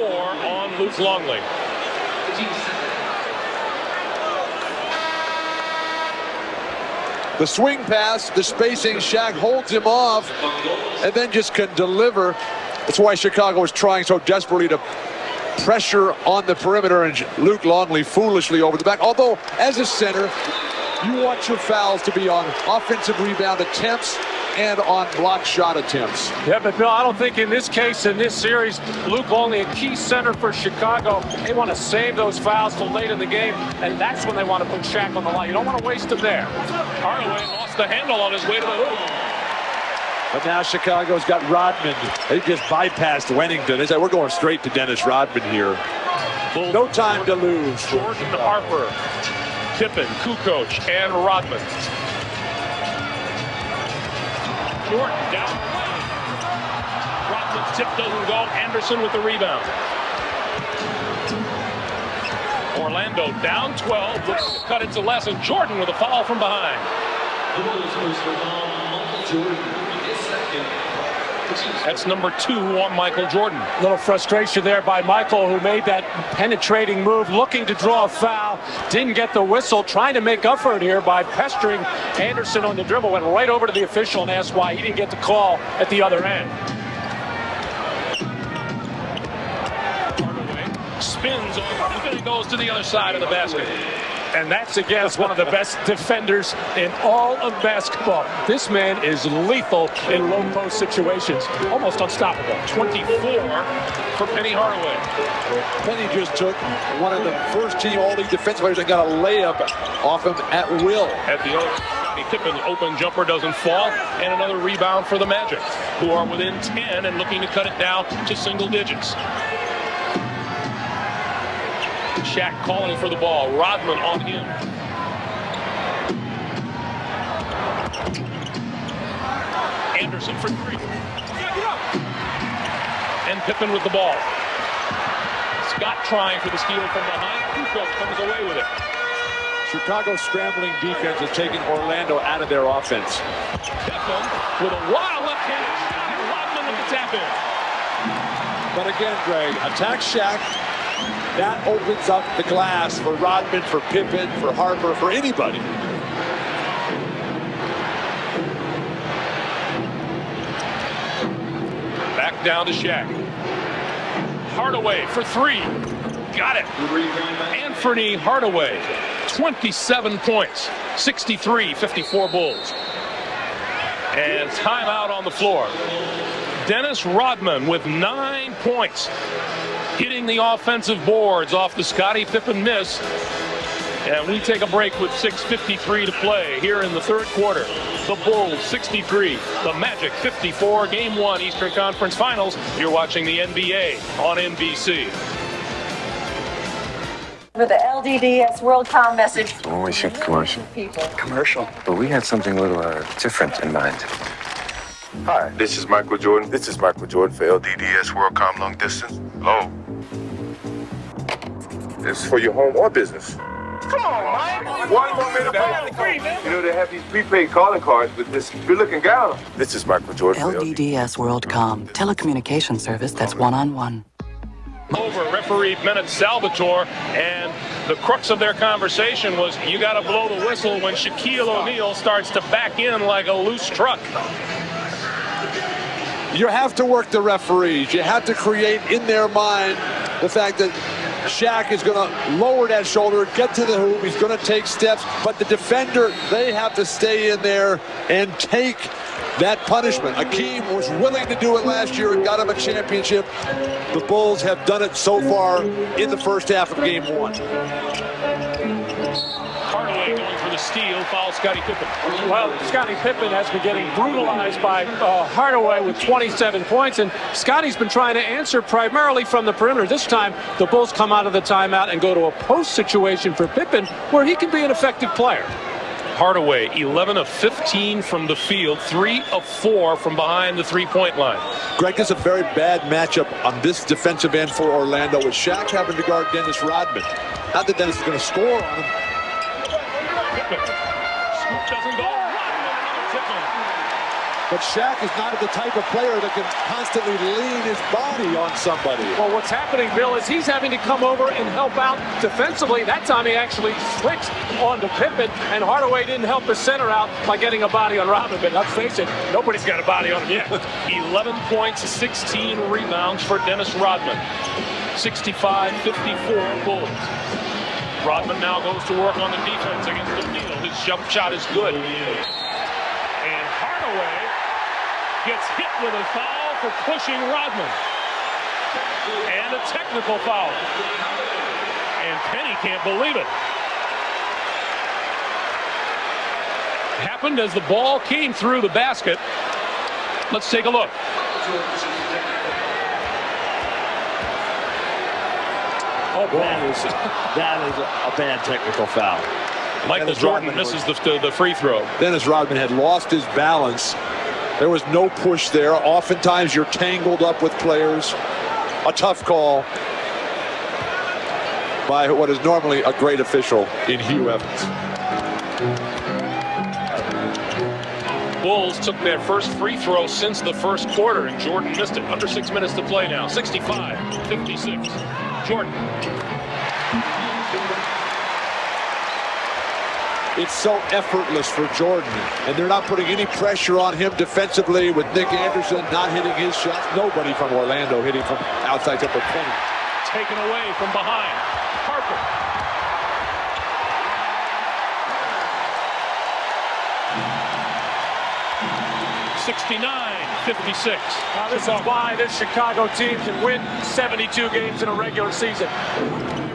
on Luke Longley. The swing pass, the spacing, Shaq holds him off and then just can deliver. That's why Chicago is trying so desperately to pressure on the perimeter, and Luke Longley foolishly over the back. Although, as a center, you want your fouls to be on offensive rebound attempts and on block shot attempts. Yeah, but Bill, I don't think in this case, in this series, Luke Longley, a key center for Chicago, they want to save those fouls till late in the game, and that's when they want to put Shaq on the line. You don't want to waste them there. Hardaway lost the handle on his way to the hoop. But now Chicago's got Rodman. They just bypassed Wennington. They said, we're going straight to Dennis Rodman here. No time to lose. Jordan, Harper, Pippen, Kukoc, and Rodman. Jordan down the lane. Rodman's tip doesn't go. Anderson with the rebound. Orlando down 12, looking to cut it to less, and Jordan with a foul from behind. That's number 2 on Michael Jordan. A little frustration there by Michael, who made that penetrating move, looking to draw a foul, didn't get the whistle, trying to make up for it here by pestering Anderson on the dribble, went right over to the official and asked why he didn't get the call at the other end. Hardaway spins over, and then he goes to the other side of the basket. And that's against one of the best defenders in all of basketball. This man is lethal in low post situations. Almost unstoppable. 24 for Penny Hardaway. Penny just took one of the first-team All-League defensive players and got a layup off him at will. At the Pippen open jumper doesn't fall, and another rebound for the Magic, who are within 10 and looking to cut it down to single digits. Shaq calling for the ball. Rodman on him. Anderson for three. And Pippen with the ball. Scott trying for the steal from behind. Kukoc comes away with it. Chicago's scrambling defense is taking Orlando out of their offense. Pippen with a wild left hand. Rodman with the tap in. But again, Greg, attack Shaq. That opens up the glass for Rodman, for Pippen, for Harper, for anybody. Back down to Shaq. Hardaway for three. Got it. Anthony Hardaway, 27 points, 63-54 Bulls. And timeout on the floor. Dennis Rodman with 9 points, hitting the offensive boards off the Scottie Pippen miss. And we take a break with 6:53 to play here in the third quarter. The Bulls 63, the Magic 54, Game 1 Eastern Conference Finals. You're watching the NBA on NBC. For the LDDS WorldCom message. When we shoot commercial. Commercial? But we had something a little different in mind. Hi, this is Michael Jordan. This is Michael Jordan for LDDS WorldCom Long Distance. Hello. It's for your home or business. Come on, Mike. One more minute. You know, they have these prepaid calling cards with this good-looking gal. This is Michael Jordan for LDDS WorldCom, telecommunication service that's one-on-one. Over referee Bennett Salvatore, and the crux of their conversation was you got to blow the whistle when Shaquille O'Neal starts to back in like a loose truck. You have to work the referees. You have to create in their mind the fact that Shaq is going to lower that shoulder, get to the hoop. He's going to take steps, but the defender, they have to stay in there and take that punishment. Akeem was willing to do it last year and got him a championship. The Bulls have done it so far in the first half of Game 1. Hardaway going for the steal, fouls Scottie Pippen. Well, Scottie Pippen has been getting brutalized by Hardaway with 27 points, and Scottie's been trying to answer primarily from the perimeter. This time, the Bulls come out of the timeout and go to a post situation for Pippen, where he can be an effective player. Hardaway, 11 of 15 from the field, 3 of 4 from behind the three-point line. Greg, this is a very bad matchup on this defensive end for Orlando, with Shaq having to guard Dennis Rodman. Not that Dennis is going to score on him. Pippen. Scoop doesn't go. But Shaq is not the type of player that can constantly lean his body on somebody. Well, what's happening, Bill, is he's having to come over and help out defensively. That time he actually switched onto Pippen, and Hardaway didn't help the center out by getting a body on Rodman. But let's face it, nobody's got a body on him yet. 11 points, 16 rebounds for Dennis Rodman. 65-54 Bulls. Rodman now goes to work on the defense against O'Neal. His jump shot is good. And Hardaway gets hit with a foul for pushing Rodman. And a technical foul. And Penny can't believe it. Happened as the ball came through the basket. Let's take a look. Oh, that is a bad technical foul. Michael Jordan misses the free throw. Dennis Rodman had lost his balance. There was no push there. Oftentimes you're tangled up with players. A tough call by what is normally a great official in Hugh Evans. Bulls took their first free throw since the first quarter, and Jordan missed it. Under 6 minutes to play now. 65-56. Jordan. It's so effortless for Jordan, and they're not putting any pressure on him defensively with Nick Anderson not hitting his shots. Nobody from Orlando hitting from outside number 20. Taken away from behind. Harper. 69-56. Now this is why this Chicago team can win 72 games in a regular season.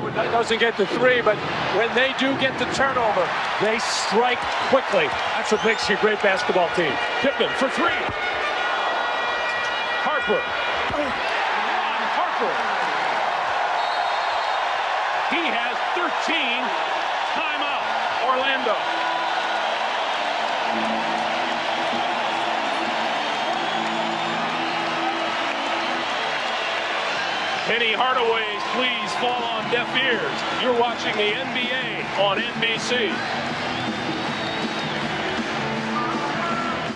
It doesn't get to 3, but when they do get the turnover, they strike quickly. That's what makes you a great basketball team. Pippen for 3. Harper. Harper. He has 13. Timeout, Orlando. Penny Hardaway's pleas fall on deaf ears. You're watching the NBA on NBC.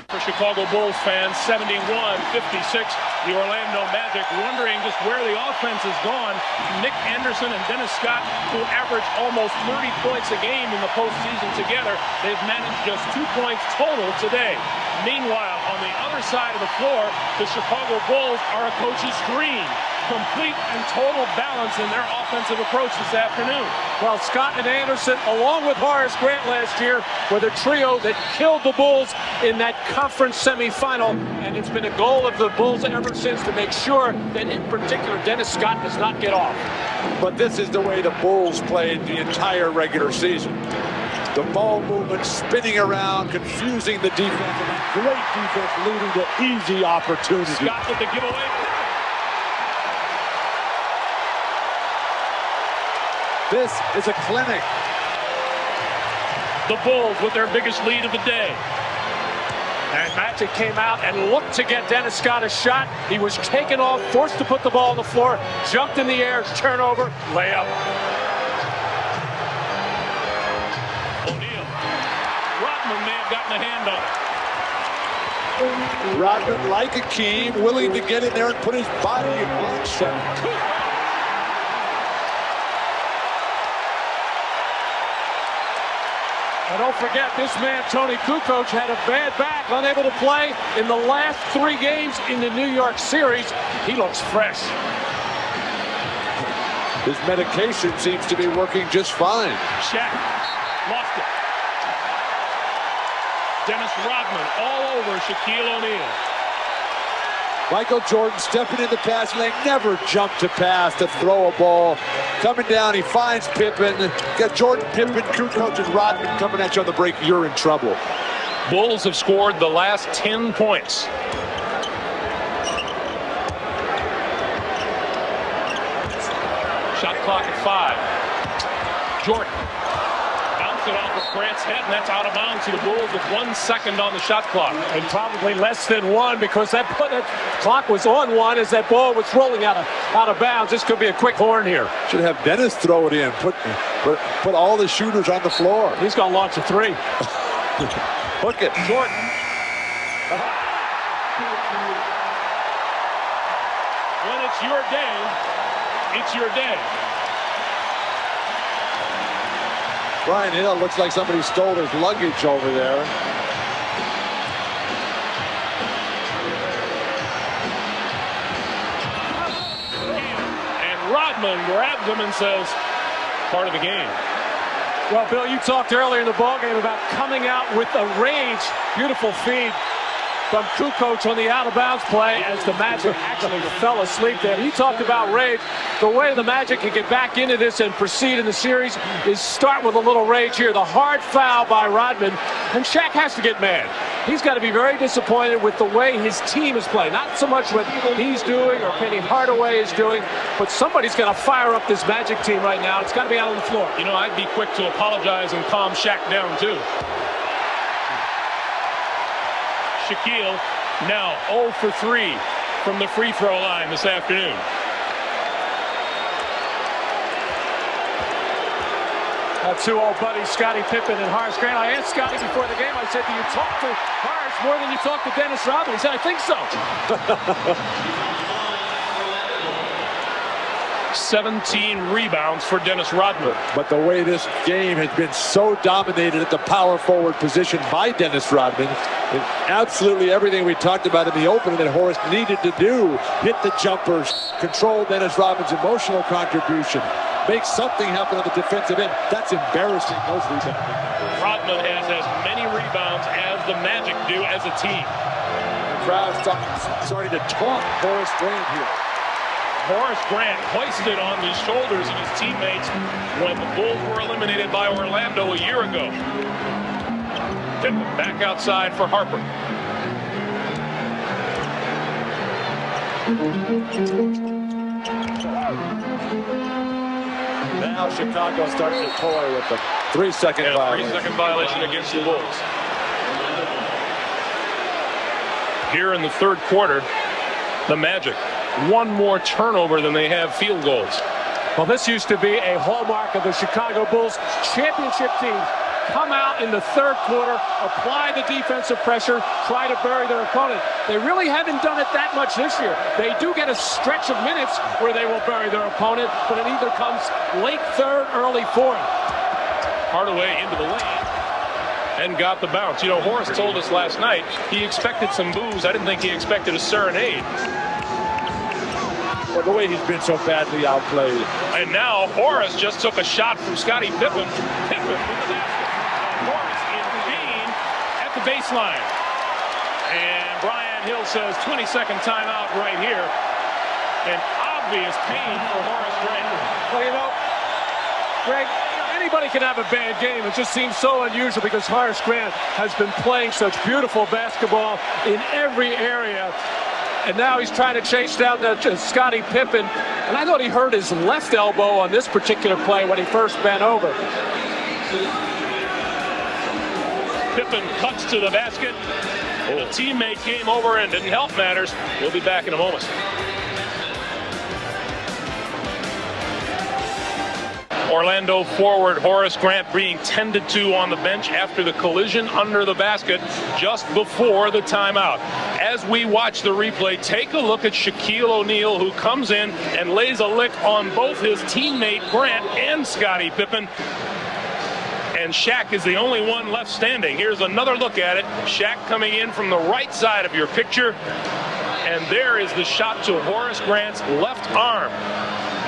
For Chicago Bulls fans, 71-56. The Orlando Magic wondering just where the offense has gone. Nick Anderson and Dennis Scott, who average almost 30 points a game in the postseason together, they've managed just 2 points total today. Meanwhile, on the other side of the floor, the Chicago Bulls are a coach's dream. Complete and total balance in their offensive approach this afternoon. Well, Scott and Anderson, along with Horace Grant last year, were the trio that killed the Bulls in that conference semifinal, and it's been a goal of the Bulls ever since to make sure that, in particular, Dennis Scott does not get off. But this is the way the Bulls played the entire regular season. The ball movement, spinning around, confusing the defense, and great defense leading to easy opportunities. Scott with the giveaway. This is a clinic. The Bulls with their biggest lead of the day. And Magic came out and looked to get Dennis Scott a shot. He was taken off, forced to put the ball on the floor, jumped in the air, turnover, layup. O'Neal. Rodman may have gotten a hand on it. Rodman, like Akeem, willing to get in there and put his body on shot. And don't forget, this man, Tony Kukoc, had a bad back, unable to play in the last 3 games in the New York series. He looks fresh. His medication seems to be working just fine. Shaq lost it. Dennis Rodman all over Shaquille O'Neal. Michael Jordan stepping in the passing lane, never jumped to pass to throw a ball. Coming down, he finds Pippen. Got Jordan, Pippen, Kukoc, and Rodman coming at you on the break. You're in trouble. Bulls have scored the last 10 points. Shot clock at 5. Jordan. Bounce it off of Grant's head, and that's out of bounds to the Bulls with 1 second on the shot clock. And probably less than 1, because that clock was on 1 as that ball was rolling out of bounds. This could be a quick horn here. Should have Dennis throw it in. Put all the shooters on the floor. He's going to launch a 3. Look at Jordan. When it's your day, it's your day. Brian Hill looks like somebody stole his luggage over there. And Rodman grabs him and says, part of the game. Well, Bill, you talked earlier in the ballgame about coming out with a rage. Beautiful feed from Kukoc on the out-of-bounds play as the Magic actually fell asleep there. You talked about rage. The way the Magic can get back into this and proceed in the series is start with a little rage here. The hard foul by Rodman, and Shaq has to get mad. He's got to be very disappointed with the way his team is playing. Not so much what he's doing or Penny Hardaway is doing, but somebody's got to fire up this Magic team right now. It's got to be out on the floor. You know, I'd be quick to apologize and calm Shaq down, too. Shaquille now 0 for 3 from the free throw line this afternoon. Two old buddies, Scottie Pippen and Horace Grant. I asked Scottie before the game, I said, do you talk to Horace more than you talk to Dennis Rodman? He said, I think so. 17 rebounds for Dennis Rodman. But the way this game has been so dominated at the power forward position by Dennis Rodman, and absolutely everything we talked about in the opening that Horace needed to do, hit the jumpers, control Dennis Rodman's emotional contribution, make something happen on the defensive end. That's embarrassing, those rebounds. Rodman has as many rebounds as the Magic do as a team. crowd starting to taunt Horace Grant here. Horace Grant hoisted on the shoulders of his teammates when the Bulls were eliminated by Orlando a year ago. Pippen back outside for Harper. Now Chicago starting to toy with the 3-second violation. 3-second violation against the Bulls. Here in the third quarter, the Magic, one more turnover than they have field goals. Well, this used to be a hallmark of the Chicago Bulls championship team. Come out in the third quarter, apply the defensive pressure, try to bury their opponent. They really haven't done it that much this year. They do get a stretch of minutes where they will bury their opponent, but it either comes late third, early fourth. Hardaway into the lane and got the bounce. You know, Horace told us last night he expected some boos. I didn't think he expected a serenade. Well, the way he's been so badly outplayed. And now Horace just took a shot from Scottie Pippen. Pippen with the basket. Horace in pain at the baseline. And Brian Hill says 20-second timeout right here. And obvious pain for Horace Grant. Well, you know, Greg, anybody can have a bad game. It just seems so unusual because Horace Grant has been playing such beautiful basketball in every area. And now he's trying to chase down Scottie Pippen. And I thought he hurt his left elbow on this particular play when he first bent over. Pippen cuts to the basket. And a teammate came over and didn't help matters. We'll be back in a moment. Orlando forward Horace Grant being tended to on the bench after the collision under the basket just before the timeout. As we watch the replay, take a look at Shaquille O'Neal, who comes in and lays a lick on both his teammate Grant and Scottie Pippen. And Shaq is the only one left standing. Here's another look at it. Shaq coming in from the right side of your picture. And there is the shot to Horace Grant's left arm.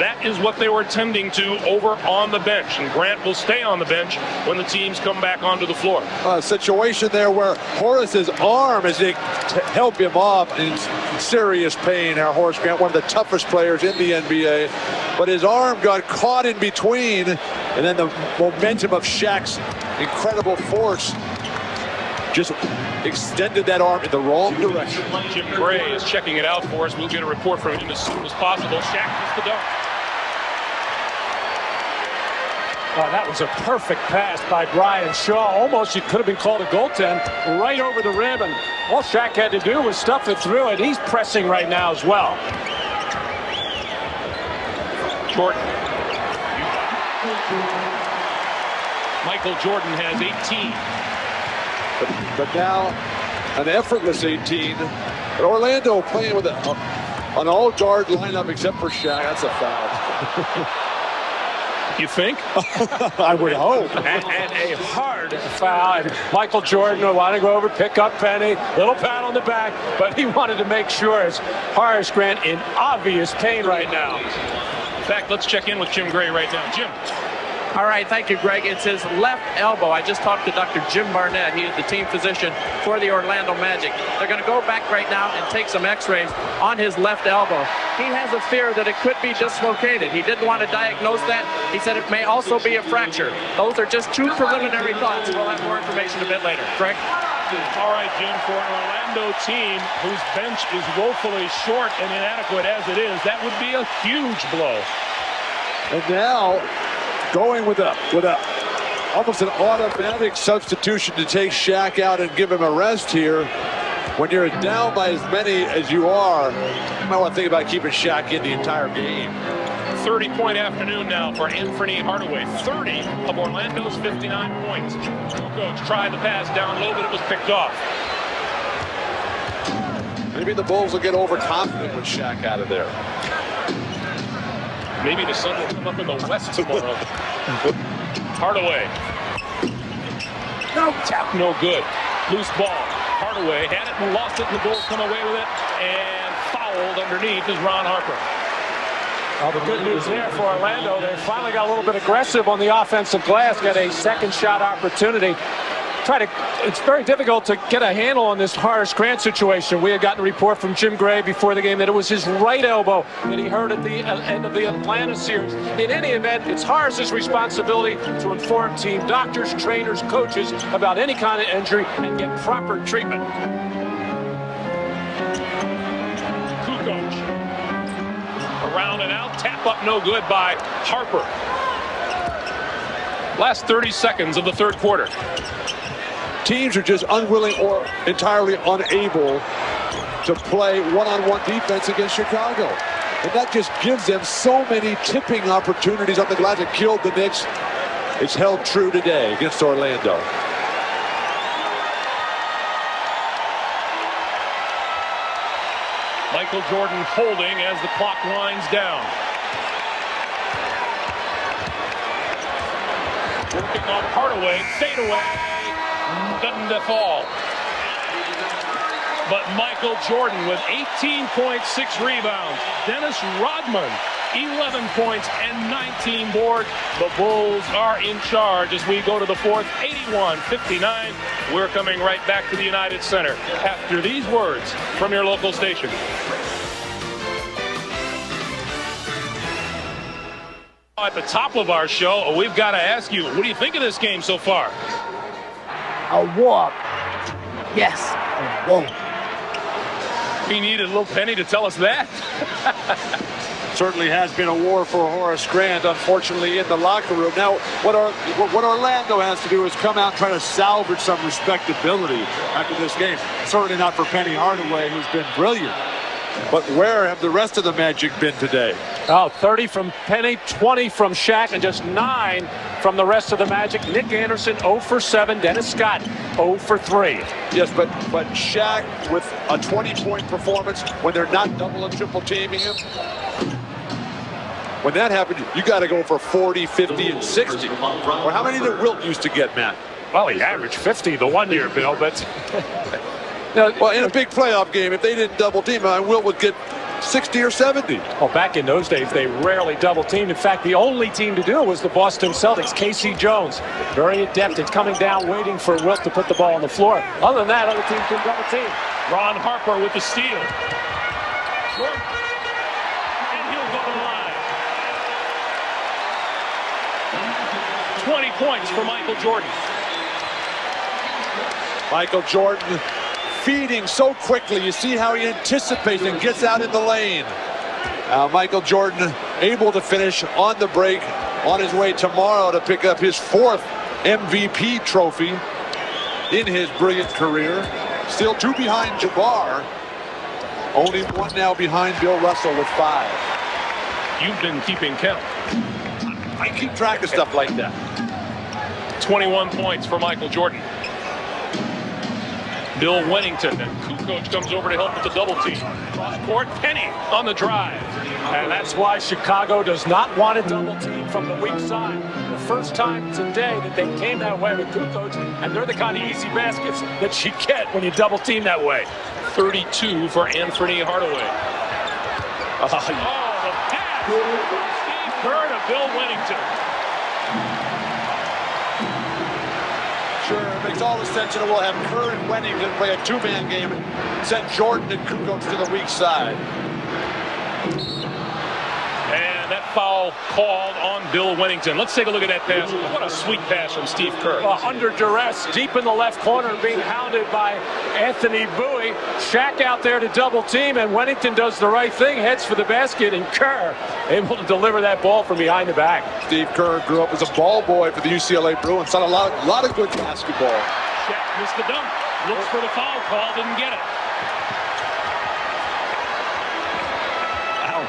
That is what they were tending to over on the bench. And Grant will stay on the bench when the teams come back onto the floor. A situation there where Horace's arm, as they help him off, in serious pain. Now Horace Grant, one of the toughest players in the NBA. But his arm got caught in between. And then the momentum of Shaq's incredible force just extended that arm in the wrong direction. Jim Gray is checking it out for us. We'll get a report from him as soon as possible. Shaq gets the dunk. Oh, that was a perfect pass by Brian Shaw. Almost it could have been called a goaltend right over the rim. And all Shaq had to do was stuff it through, and he's pressing right now as well. Jordan. Michael Jordan has 18. But now an effortless 18. But Orlando playing with an all-guard lineup except for Shaq. That's a foul. You think? I would hope. And a hard foul. And Michael Jordan wanted to go over, pick up Penny, little pat on the back, but he wanted to make sure it's Horace Grant in obvious pain right now. In fact, let's check in with Jim Gray right now. Jim. All right, thank you, Greg. It's his left elbow. I just talked to Dr. Jim Barnett. He is the team physician for the Orlando Magic. They're going to go back right now and take some x-rays on his left elbow. He has a fear that it could be dislocated. He didn't want to diagnose that. He said it may also be a fracture. Those are just two preliminary thoughts. We'll have more information a bit later. Greg? All right, Jim, for an Orlando team whose bench is woefully short and inadequate as it is, that would be a huge blow. And now going with almost an automatic substitution to take Shaq out and give him a rest here. When you're down by as many as you are, you might want to think about keeping Shaq in the entire game. 30-point afternoon now for Anthony Hardaway. 30 of Orlando's 59 points. Coach tried the pass down low, but it was picked off. Maybe the Bulls will get overconfident with Shaq out of there. Maybe the sun will come up in the west tomorrow. Hardaway. No tap, no good. Loose ball. Hardaway had it and lost it, and the Bulls come away with it. And fouled underneath is Ron Harper. Well, the good news there for Orlando, they finally got a little bit aggressive on the offensive glass, got a second shot opportunity. it's very difficult to get a handle on this Horace Grant situation. We had gotten a report from Jim Gray before the game that it was his right elbow that he hurt at the end of the Atlanta series. In any event, it's Horace's responsibility to inform team doctors, trainers, coaches about any kind of injury and get proper treatment. Kukoc. Around and out, tap up no good by Harper. Last 30 seconds of the third quarter. Teams are just unwilling or entirely unable to play one-on-one defense against Chicago. And that just gives them so many tipping opportunities on the glass that killed the Knicks. It's held true today against Orlando. Michael Jordan holding as the clock winds down. Working on Hardaway, fadeaway, doesn't fall. But Michael Jordan with 18.6 rebounds. Dennis Rodman, 11 points and 19 boards. The Bulls are in charge as we go to the fourth, 81-59. We're coming right back to the United Center after these words from your local station. At the top of our show, we've got to ask you, what do you think of this game so far? A walk. Yes, a walk. We needed a little Penny to tell us that. Certainly has been a war for Horace Grant, unfortunately, in the locker room. Now, what Orlando has to do is come out and try to salvage some respectability after this game. Certainly not for Penny Hardaway, who's been brilliant. But where have the rest of the Magic been today? Oh, 30 from Penny, 20 from Shaq, and just 9 from the rest of the Magic. Nick Anderson, 0 for 7. Dennis Scott, 0 for 3. Yes, but Shaq with a 20-point performance when they're not double and triple teaming him. When that happened, you got to go for 40, 50, and 60. Or how many did Wilt used to get, Matt? Well, he averaged 50 the one year, Bill, but... Well, in a big playoff game, if they didn't double team, Wilt would get 60 or 70. Well, back in those days, they rarely double-teamed. In fact, the only team to do it was the Boston Celtics. K.C. Jones, very adept at coming down, waiting for Wilt to put the ball on the floor. Other than that, other teams can double-team. Ron Harper with the steal. Short. And he'll go to the line. 20 points for Michael Jordan. Michael Jordan feeding so quickly. You see how he anticipates and gets out in the lane. Michael Jordan able to finish on the break on his way tomorrow to pick up his 4th MVP trophy in his brilliant career. Still 2 behind Jabbar. Only 1 now behind Bill Russell with 5. You've been keeping count. I keep track of stuff like that. 21 points for Michael Jordan. Bill Wennington, and Kukoc comes over to help with the double team. Cross court, Penny on the drive. And that's why Chicago does not want a double team from the weak side. The first time today that they came that way with Kukoc, and they're the kind of easy baskets that you get when you double team that way. 32 for Anthony Hardaway. Oh, the pass! Steve Kerr to Bill Wennington. Sure, it makes all the sense in the world. Have Kerr and Wennington play a 2-man game and send Jordan and Kukoc to the weak side. And that foul called on Bill Wennington. Let's take a look at that pass. What a sweet pass from Steve Kerr. Under duress, deep in the left corner, being hounded by Anthony Bowie. Shaq out there to double team, and Wennington does the right thing, heads for the basket, and Kerr able to deliver that ball from behind the back. Steve Kerr grew up as a ball boy for the UCLA Bruins. Saw a lot of good basketball. Shaq missed the dunk. Looks for the foul call, didn't get it.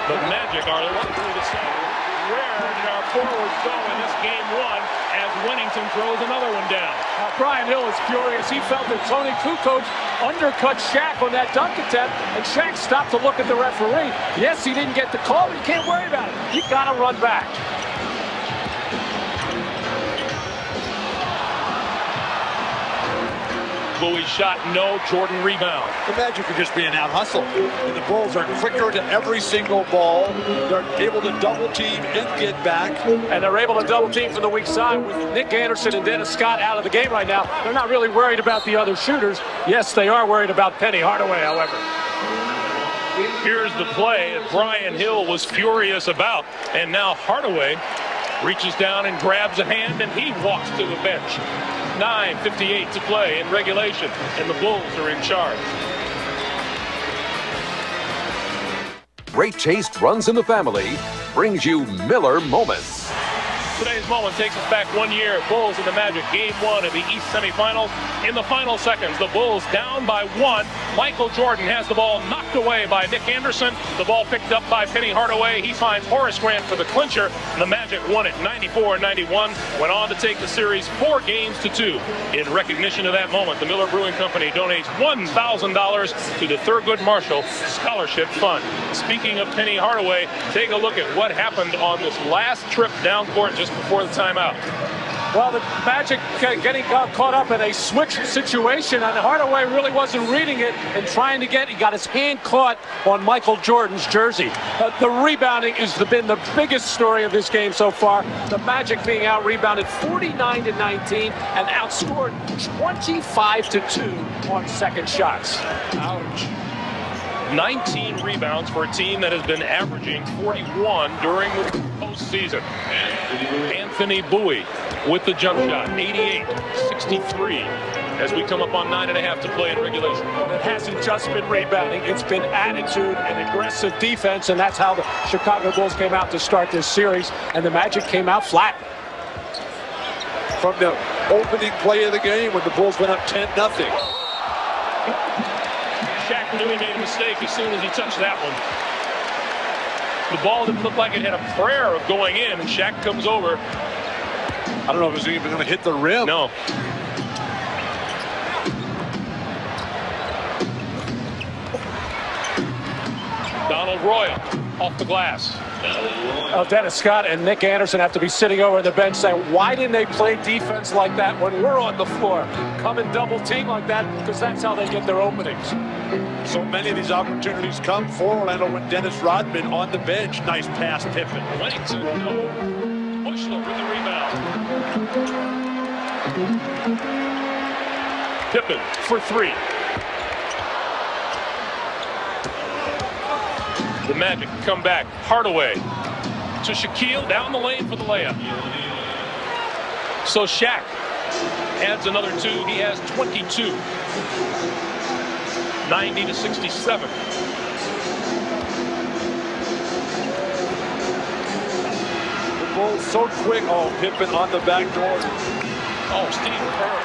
The Magic are likely to say, where did our forwards go in this game 1 as Wennington throws another one down? Brian Hill is furious. He felt that Tony Kukoc undercut Shaq on that dunk attempt, and Shaq stopped to look at the referee. Yes, he didn't get the call, but you can't worry about it. You got to run back. Bowie shot, no. Jordan rebound. The Magic are just being out-hustled. And the Bulls are quicker to every single ball. They're able to double-team and get back. And they're able to double-team from the weak side with Nick Anderson and Dennis Scott out of the game right now. They're not really worried about the other shooters. Yes, they are worried about Penny Hardaway, however. Here's the play that Brian Hill was furious about. And now Hardaway reaches down and grabs a hand, and he walks to the bench. 9:58 to play in regulation, and the Bulls are in charge. Great taste runs in the family. Brings you Miller Moments. Today's moment takes us back 1 year. Bulls and the Magic, game 1 of the East semifinals. In the final seconds, the Bulls down by 1. Michael Jordan has the ball knocked away by Nick Anderson. The ball picked up by Penny Hardaway. He finds Horace Grant for the clincher. And the Magic won it 94-91. Went on to take the series 4-2. In recognition of that moment, the Miller Brewing Company donates $1,000 to the Thurgood Marshall Scholarship Fund. Speaking of Penny Hardaway, take a look at what happened on this last trip down court just before the timeout. Well, the Magic getting caught up in a switch situation, and Hardaway really wasn't reading it and trying to he got his hand caught on Michael Jordan's jersey. The rebounding has been the biggest story of this game so far. The Magic being out-rebounded 49-19 and outscored 25-2 on second shots. Ouch. 19 rebounds for a team that has been averaging 41 during the postseason. Anthony Bowie with the jump shot, 88-63, as we come up on 9.5 to play in regulation. It hasn't just been rebounding, it's been attitude and aggressive defense, and that's how the Chicago Bulls came out to start this series, and the Magic came out flat. From the opening play of the game when the Bulls went up 10-0. Shaq knew he made a mistake as soon as he touched that one. The ball didn't look like it had a prayer of going in, and Shaq comes over. I don't know if it was even going to hit the rim. No. Donald Royal off the glass. Dennis Scott and Nick Anderson have to be sitting over the bench saying, why didn't they play defense like that when we're on the floor? Come and double team like that, because that's how they get their openings. So many of these opportunities come for Orlando with Dennis Rodman on the bench. Nice pass, Pippen. Whittington, no. Bushler with the rebound. Pippen for 3. The Magic come back. Hardaway to Shaquille down the lane for the layup. So Shaq adds another 2. He has 22. 90-67. The Bulls so quick. Oh, Pippen on the back door. Oh, Steve Kerr.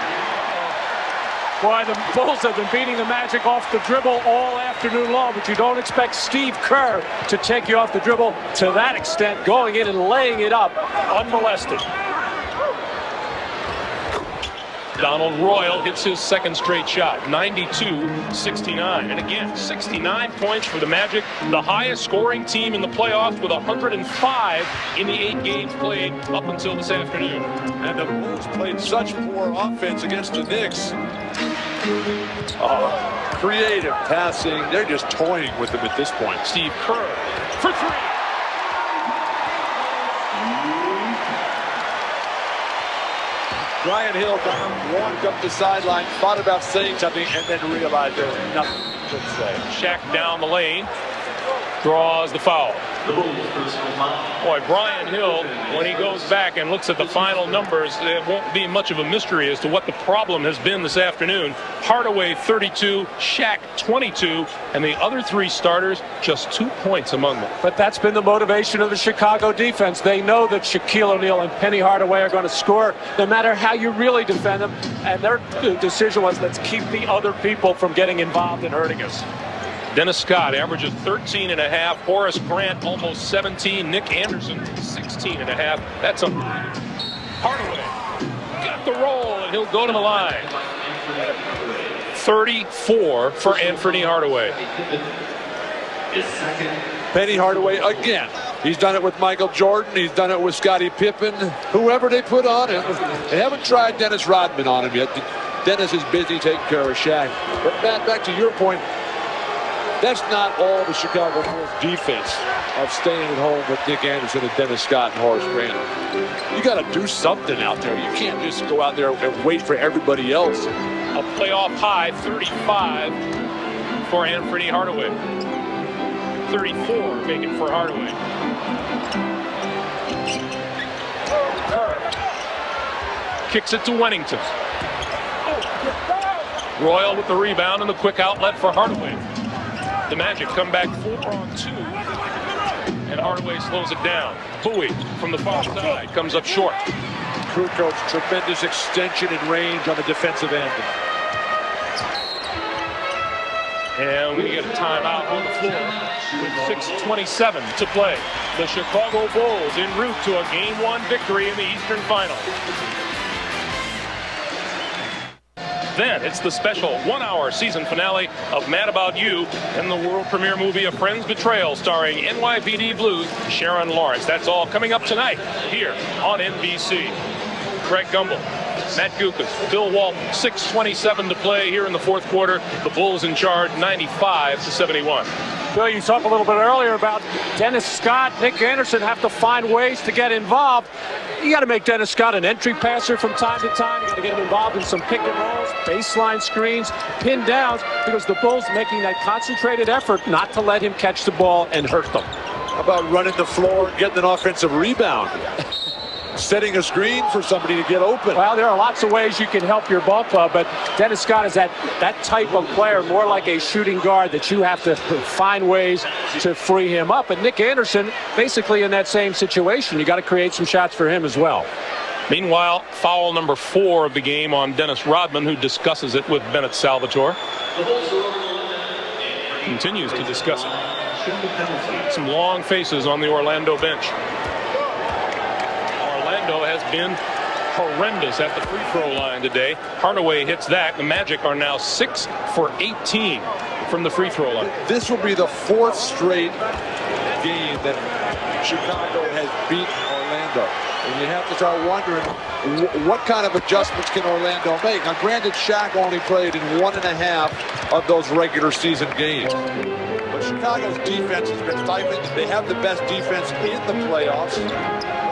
Boy, the Bulls have been beating the Magic off the dribble all afternoon long, but you don't expect Steve Kerr to take you off the dribble to that extent, going in and laying it up unmolested. Donald Royal hits his second straight shot, 92-69. And again, 69 points for the Magic, the highest scoring team in the playoffs with 105 in the 8 games played up until this afternoon. And the Bulls played such poor offense against the Knicks. Creative passing. They're just toying with them at this point. Steve Kerr for 3. Brian Hill walked up the sideline, thought about saying something, and then realized there's nothing to say. Shaq down the lane, draws the foul. Boy, Brian Hill, when he goes back and looks at the final numbers, it won't be much of a mystery as to what the problem has been this afternoon. Hardaway 32, Shaq 22, and the other 3 starters just 2 points among them. But that's been the motivation of the Chicago defense. They know that Shaquille O'Neal and Penny Hardaway are going to score no matter how you really defend them, and their decision was, let's keep the other people from getting involved and hurting us. Dennis Scott averages 13.5. Horace Grant almost 17. Nick Anderson 16.5. That's unbelievable. Hardaway got the roll, and he'll go to the line. 34 for Anthony Hardaway. Penny Hardaway again. He's done it with Michael Jordan. He's done it with Scottie Pippen. Whoever they put on him. They haven't tried Dennis Rodman on him yet. Dennis is busy taking care of Shaq. But Matt, back to your point, that's not all the Chicago Bulls defense of staying at home with Nick Anderson and Dennis Scott and Horace Grant. You got to do something out there. You can't just go out there and wait for everybody else. A playoff high 35 for Anthony Hardaway. 34 making for Hardaway. Kicks it to Wennington. Royal with the rebound and the quick outlet for Hardaway. The Magic come back 4-on-2. And Hardaway slows it down. Bowie from the far side comes up short. Kukoc, tremendous extension in range on the defensive end. And we get a timeout on the floor with 6:27 to play. The Chicago Bulls en route to a Game 1 victory in the Eastern Final. Then it's the special 1-hour season finale of Mad About You and the world premiere movie A Friend's Betrayal starring NYPD Blues Sharon Lawrence. That's all coming up tonight here on NBC. Greg Gumbel, Matt Gukas, Bill Walton, 6:27 to play here in the fourth quarter. The Bulls in charge 95-71. Bill, you talked a little bit earlier about Dennis Scott, Nick Anderson have to find ways to get involved. You got to make Dennis Scott an entry passer from time to time. You got to get him involved in some pick and rolls, baseline screens, pin downs, because the Bulls making that concentrated effort not to let him catch the ball and hurt them. How about running the floor and getting an offensive rebound? Setting a screen for somebody to get open. Well, there are lots of ways you can help your ball club, but Dennis Scott is that type of player, more like a shooting guard that you have to find ways to free him up. And Nick Anderson, basically in that same situation. You got to create some shots for him as well. Meanwhile, foul number 4 of the game on Dennis Rodman, who discusses it with Bennett Salvatore. Continues to discuss it. Some long faces on the Orlando bench. Orlando has been horrendous at the free throw line today. Hardaway hits that. The Magic are now 6 for 18 from the free throw line. This will be the 4th straight game that Chicago has beaten Orlando. And you have to start wondering what kind of adjustments can Orlando make. Now, granted, Shaq only played in 1.5 of those regular season games. But Chicago's defense has been stifling. They have the best defense in the playoffs.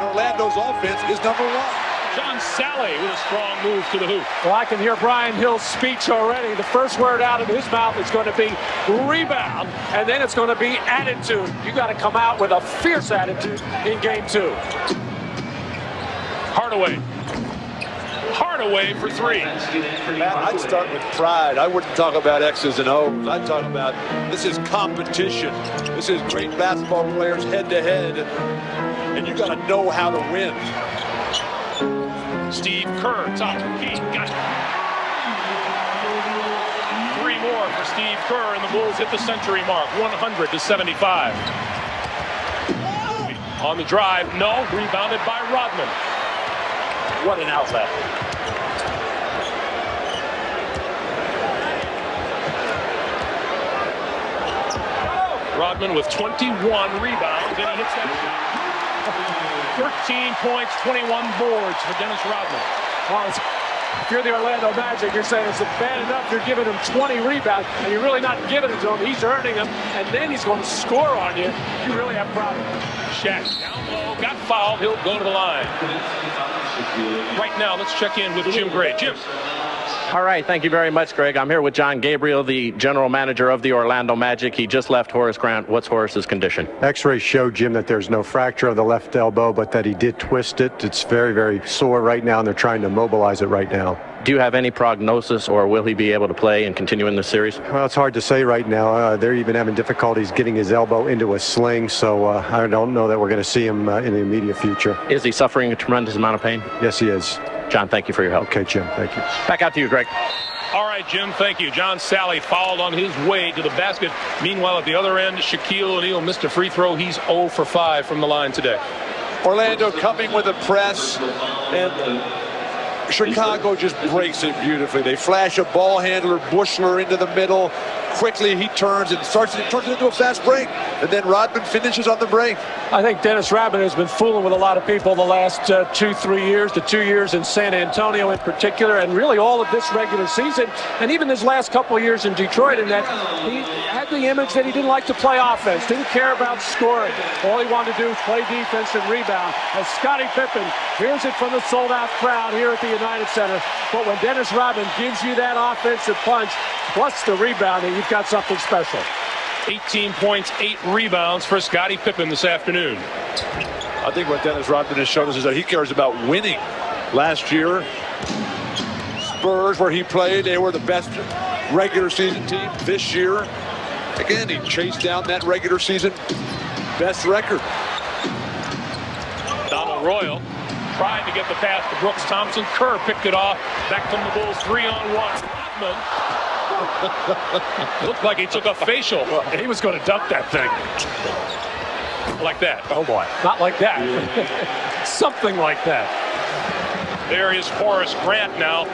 Orlando's offense is number 1. John Sally with a strong move to the hoop. Well, I can hear Brian Hill's speech already. The first word out of his mouth is going to be rebound, and then it's going to be attitude. You got to come out with a fierce attitude in game 2. Hardaway for 3. Matt, I'd start with pride. I wouldn't talk about X's and O's. I'd talk about this is competition. This is great basketball players head to head. And you got to know how to win. Steve Kerr, top of the key. Got it. 3 more for Steve Kerr, and the Bulls hit the century mark, 100-75. On the drive, no, rebounded by Rodman. What an outlet. Rodman with 21 rebounds, and he hits that shot. 13 points, 21 boards for Dennis Rodman. Well, if you're the Orlando Magic, you're saying it's bad enough you're giving him 20 rebounds, and you're really not giving it to him. He's earning them, and then he's going to score on you. You really have problems. Shaq down low, got fouled. He'll go to the line. Right now, let's check in with Jim Gray. Jim. All right, thank you very much, Greg. I'm here with John Gabriel, the general manager of the Orlando Magic. He just left Horace Grant. What's Horace's condition? X-rays show, Jim, that there's no fracture of the left elbow, but that he did twist it. It's very, very sore right now, and they're trying to mobilize it right now. Do you have any prognosis, or will he be able to play and continue in this series? Well, it's hard to say right now. They're even having difficulties getting his elbow into a sling, so I don't know that we're going to see him in the immediate future. Is he suffering a tremendous amount of pain? Yes, he is. John, thank you for your help. Okay, Jim, thank you. Back out to you, Greg. All right, Jim, thank you. John Sally fouled on his way to the basket. Meanwhile, at the other end, Shaquille O'Neal missed a free throw. He's 0 for 5 from the line today. Orlando coming with a press, and Chicago just breaks it beautifully. They flash a ball handler, Bushler into the middle. Quickly he turns and starts it into a fast break. And then Rodman finishes on the break. I think Dennis Rodman has been fooling with a lot of people the last 2-3 years, the 2 years in San Antonio in particular, and really all of this regular season, and even his last couple of years in Detroit, in that he had the image that he didn't like to play offense, didn't care about scoring. All he wanted to do was play defense and rebound. As Scottie Pippen hears it from the sold-out crowd here at the United Center, but when Dennis Rodman gives you that offensive punch, plus the rebounding, you've got something special. 18 points, 8 rebounds for Scottie Pippen this afternoon. I think what Dennis Rodman has shown us is that he cares about winning. Last year, Spurs, where he played, they were the best regular season team. This year, again, he chased down that regular season best record. Donald Royal tried to get the pass to Brooks Thompson. Kerr picked it off. Back from the Bulls, 3-on-1. Rodman. Looked like he took a facial. He was going to dunk that thing. Like that. Oh, boy. Not like that. Something like that. There is Horace Grant now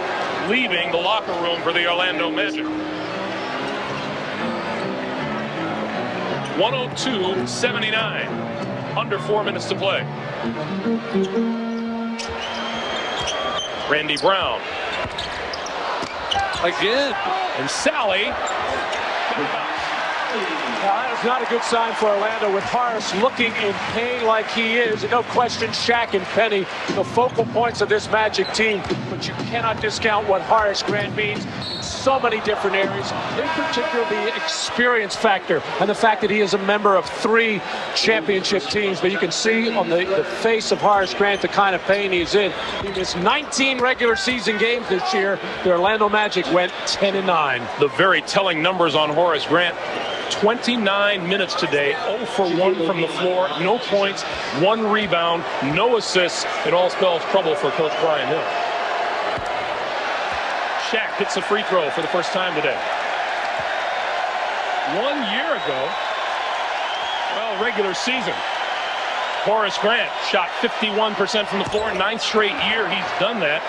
leaving the locker room for the Orlando Magic. 102-79. Under 4 minutes to play. Randy Brown. Again. And Sally. Now, that is not a good sign for Orlando, with Horace looking in pain like he is. And no question, Shaq and Penny, the focal points of this Magic team. But you cannot discount what Horace Grant means in so many different areas, in particular the experience factor and the fact that he is a member of 3 championship teams. But you can see on the face of Horace Grant the kind of pain he's in. He missed 19 regular season games this year. The Orlando Magic went 10-9. The very telling numbers on Horace Grant. 29 minutes today, 0 for 1 from the floor, no points, 1 rebound, no assists. It all spells trouble for Coach Brian Hill. Shaq hits a free throw for the first time today. 1 year ago, well, regular season, Horace Grant shot 51% from the floor. 9th straight year he's done that.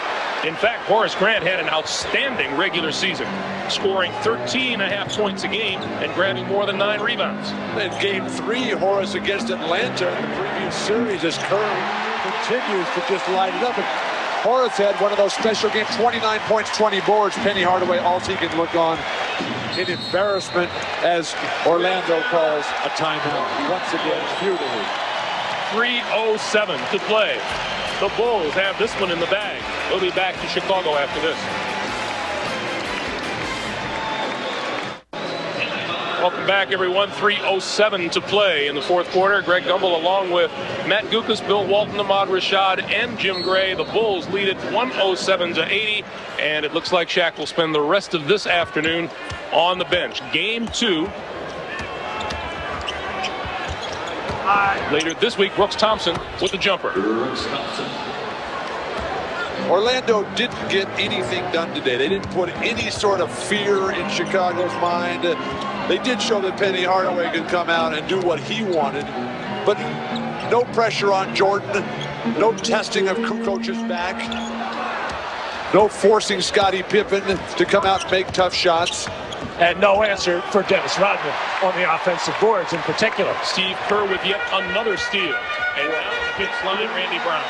In fact, Horace Grant had an outstanding regular season, scoring 13.5 points a game and grabbing more than 9 rebounds. In Game 3, Horace against Atlanta in the previous series, as Curry continues to just light it up. And Horace had one of those special games, 29 points, 20 boards. Penny Hardaway, all he can look on in embarrassment as Orlando calls a timeout once again, futilely. 3:07 to play. The Bulls have this one in the bag. They'll be back to Chicago after this. Welcome back, everyone. 3:07 to play in the fourth quarter. Greg Gumbel along with Matt Gukas, Bill Walton, Ahmad Rashad, and Jim Gray. The Bulls lead it 107-80, and it looks like Shaq will spend the rest of this afternoon on the bench. Game 2. Later this week, Brooks Thompson with the jumper. Orlando didn't get anything done today. They didn't put any sort of fear in Chicago's mind. They did show that Penny Hardaway could come out and do what he wanted, but no pressure on Jordan, no testing of Kukoc's back, no forcing Scottie Pippen to come out and make tough shots. And no answer for Dennis Rodman on the offensive boards in particular. Steve Kerr with yet another steal. And now the big slide, Randy Brown.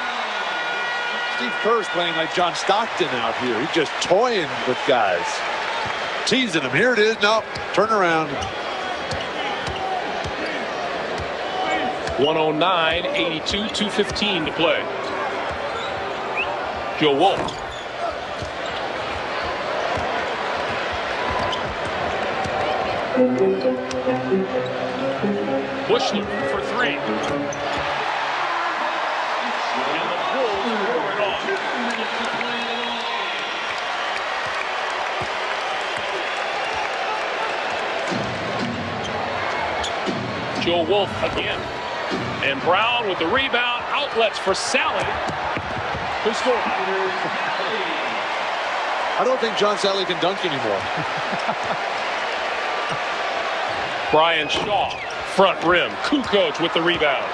Steve Kerr's playing like John Stockton out here. He's just toying with guys. Teasing them. Here it is. Nope. Turn around. 109-82, 2:15 to play. Joe Wolf. Bushler for 3. And the Bulls roar it on. Joe Wolf again. And Brown with the rebound. Outlets for Sally. Who scored? I don't think John Sally can dunk anymore. Brian Shaw, front rim. Kukoc with the rebound.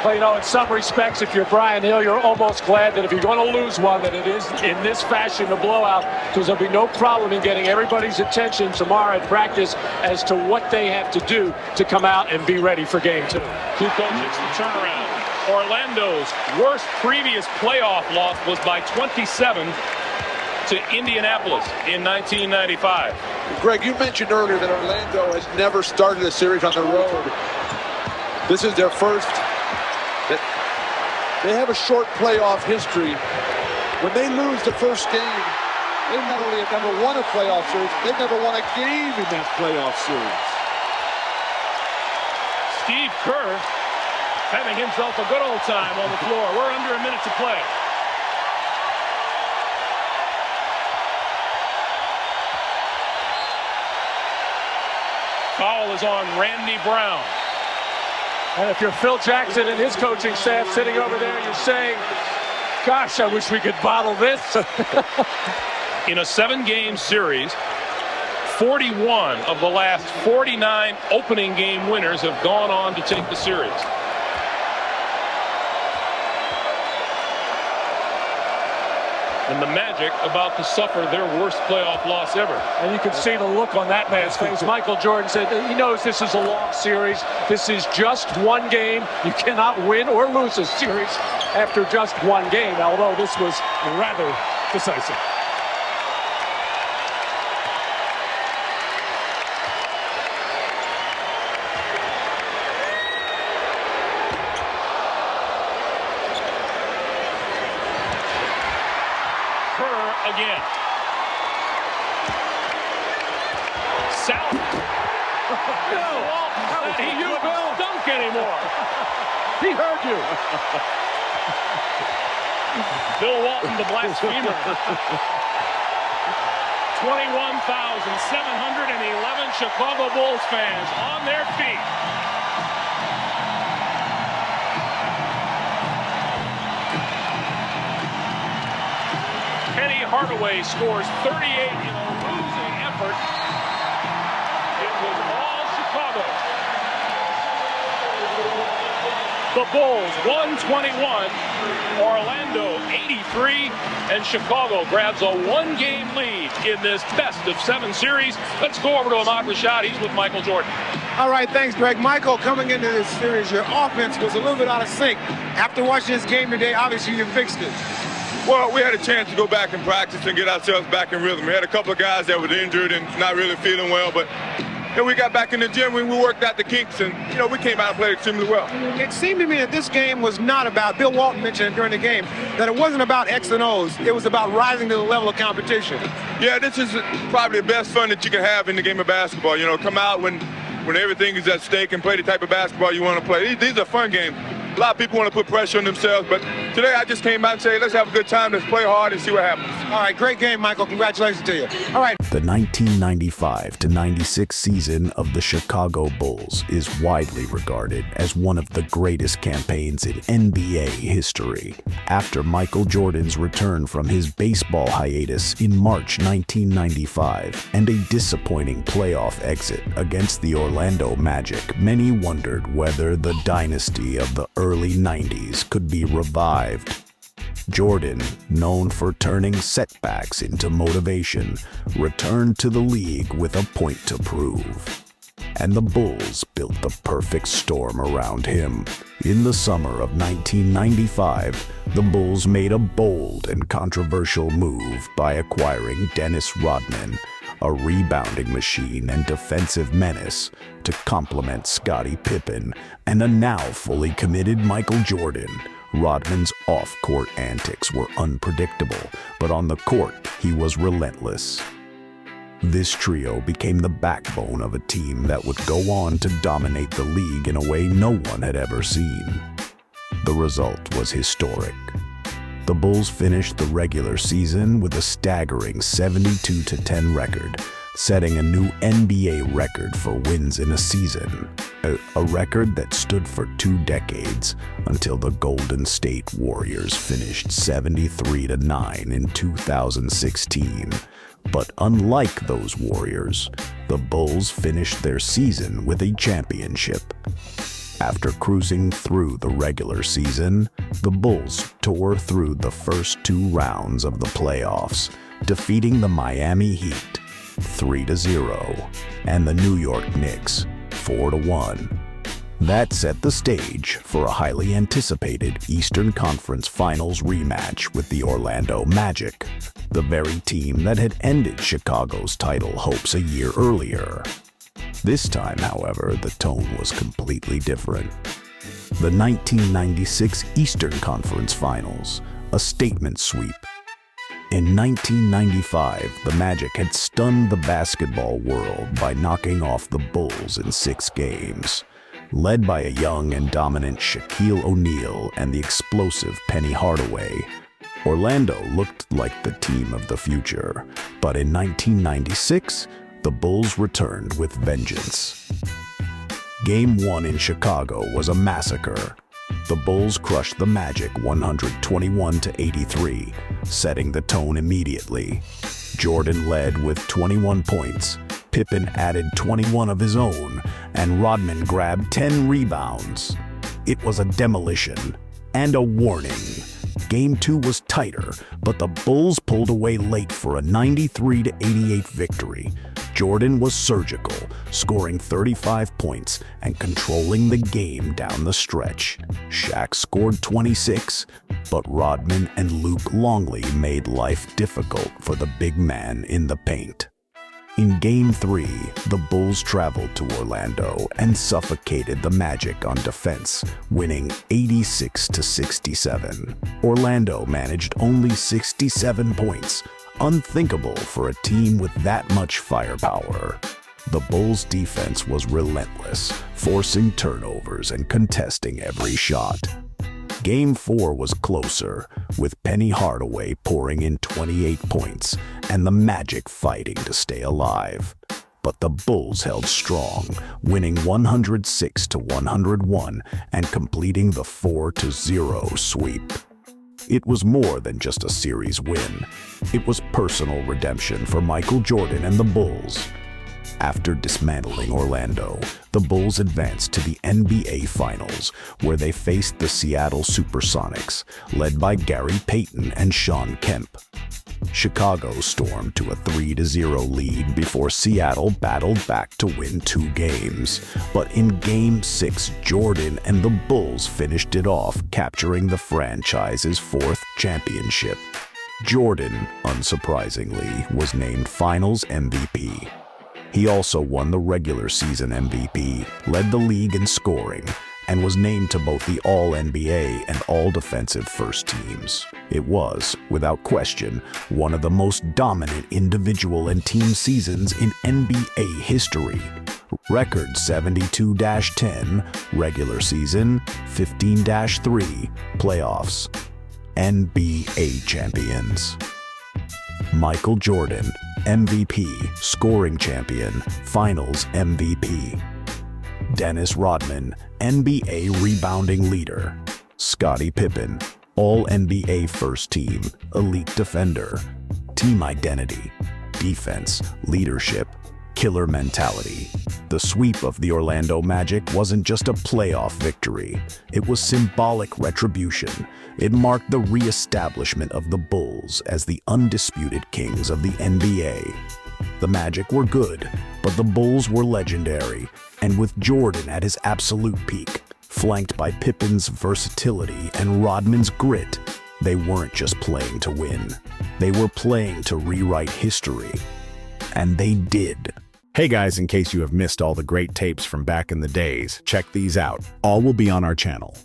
Well, you know, in some respects, if you're Brian Hill, you're almost glad that if you're going to lose one, that it is in this fashion a blowout, because there'll be no problem in getting everybody's attention tomorrow at practice as to what they have to do to come out and be ready for game 2. Kukoc, the turnaround. Orlando's worst previous playoff loss was by 27 to Indianapolis in 1995. Greg, you mentioned earlier that Orlando has never started a series on the road. This is their first. They have a short playoff history. When they lose the first game, they not only have never won a playoff series, they've never won a game in that playoff series. Steve Kerr having himself a good old time on the floor. We're under a minute to play. Foul is on Randy Brown. And if you're Phil Jackson and his coaching staff sitting over there, you're saying, gosh, I wish we could bottle this. In a 7-game series, 41 of the last 49 opening game winners have gone on to take the series. And the Magic about to suffer their worst playoff loss ever. And you can see the look on that man's face. Michael Jordan said he knows this is a long series. This is just one game. You cannot win or lose a series after just one game, although this was rather decisive. Again. South. He couldn't dunk anymore. He heard you. Bill Walton, the blasphemer. 21,711 Chicago Bulls fans on their feet. Hardaway scores 38 in a losing effort. It was all Chicago. The Bulls 121, Orlando 83, and Chicago grabs a 1-game lead in this best-of-7 series. Let's go over to Ahmad Rashad. He's with Michael Jordan. All right, thanks, Greg. Michael, coming into this series, your offense was a little bit out of sync. After watching this game today, obviously you fixed it. Well, we had a chance to go back and practice and get ourselves back in rhythm. We had a couple of guys that were injured and not really feeling well, but then we got back in the gym and we worked out the kinks, and we came out and played extremely well. It seemed to me that this game was not about, Bill Walton mentioned it during the game, that it wasn't about X and O's. It was about rising to the level of competition. Yeah, this is probably the best fun that you can have in the game of basketball. Come out when everything is at stake and play the type of basketball you want to play. These are fun games. A lot of people want to put pressure on themselves, but today I just came out and said, let's have a good time, let's play hard and see what happens. All right, great game, Michael. Congratulations to you. All right. The 1995-96 season of the Chicago Bulls is widely regarded as one of the greatest campaigns in NBA history. After Michael Jordan's return from his baseball hiatus in March 1995 and a disappointing playoff exit against the Orlando Magic, many wondered whether the dynasty of the early 90s could be revived. Jordan, known for turning setbacks into motivation, returned to the league with a point to prove. And the Bulls built the perfect storm around him. In the summer of 1995, the Bulls made a bold and controversial move by acquiring Dennis Rodman, a rebounding machine and defensive menace, to complement Scottie Pippen and a now fully committed Michael Jordan. Rodman's off-court antics were unpredictable, but on the court, he was relentless. This trio became the backbone of a team that would go on to dominate the league in a way no one had ever seen. The result was historic. The Bulls finished the regular season with a staggering 72-10 record, setting a new NBA record for wins in a season, a record that stood for 2 decades until the Golden State Warriors finished 73-9 in 2016. But unlike those Warriors, the Bulls finished their season with a championship. After cruising through the regular season, the Bulls tore through the first 2 rounds of the playoffs, defeating the Miami Heat 3-0 and the New York Knicks 4-1. That set the stage for a highly anticipated Eastern Conference Finals rematch with the Orlando Magic, the very team that had ended Chicago's title hopes a year earlier. This time, however, the tone was completely different. The 1996 Eastern Conference Finals, a statement sweep. In 1995, the Magic had stunned the basketball world by knocking off the Bulls in 6 games. Led by a young and dominant Shaquille O'Neal and the explosive Penny Hardaway, Orlando looked like the team of the future. But in 1996, the Bulls returned with vengeance. Game 1 in Chicago was a massacre. The Bulls crushed the Magic 121-83, setting the tone immediately. Jordan led with 21 points. Pippen added 21 of his own, and Rodman grabbed 10 rebounds. It was a demolition and a warning. Game 2 was tighter, but the Bulls pulled away late for a 93-88 victory. Jordan was surgical, scoring 35 points and controlling the game down the stretch. Shaq scored 26, but Rodman and Luke Longley made life difficult for the big man in the paint. In Game 3, the Bulls traveled to Orlando and suffocated the Magic on defense, winning 86-67. Orlando managed only 67 points, unthinkable for a team with that much firepower. The Bulls' defense was relentless, forcing turnovers and contesting every shot. Game 4 was closer, with Penny Hardaway pouring in 28 points and the Magic fighting to stay alive. But the Bulls held strong, winning 106-101 and completing the 4-0 sweep. It was more than just a series win. It was personal redemption for Michael Jordan and the Bulls. After dismantling Orlando, the Bulls advanced to the NBA Finals, where they faced the Seattle Supersonics, led by Gary Payton and Shawn Kemp. Chicago stormed to a 3-0 lead before Seattle battled back to win 2 games. But in Game 6, Jordan and the Bulls finished it off, capturing the franchise's 4th championship. Jordan, unsurprisingly, was named Finals MVP. He also won the regular season MVP, led the league in scoring, and was named to both the All-NBA and All-Defensive first teams. It was, without question, one of the most dominant individual and team seasons in NBA history. Record 72-10, regular season 15-3, playoffs, NBA champions. Michael Jordan, MVP, scoring champion, Finals MVP. Dennis Rodman, NBA rebounding leader. Scottie Pippen, All-NBA first team, elite defender. Team identity, defense, leadership, killer mentality. The sweep of the Orlando Magic wasn't just a playoff victory. It was symbolic retribution. It marked the re-establishment of the Bulls as the undisputed kings of the NBA. The Magic were good, but the Bulls were legendary, and with Jordan at his absolute peak, flanked by Pippen's versatility and Rodman's grit, they weren't just playing to win. They were playing to rewrite history. And they did. Hey guys, in case you have missed all the great tapes from back in the days, check these out. All will be on our channel.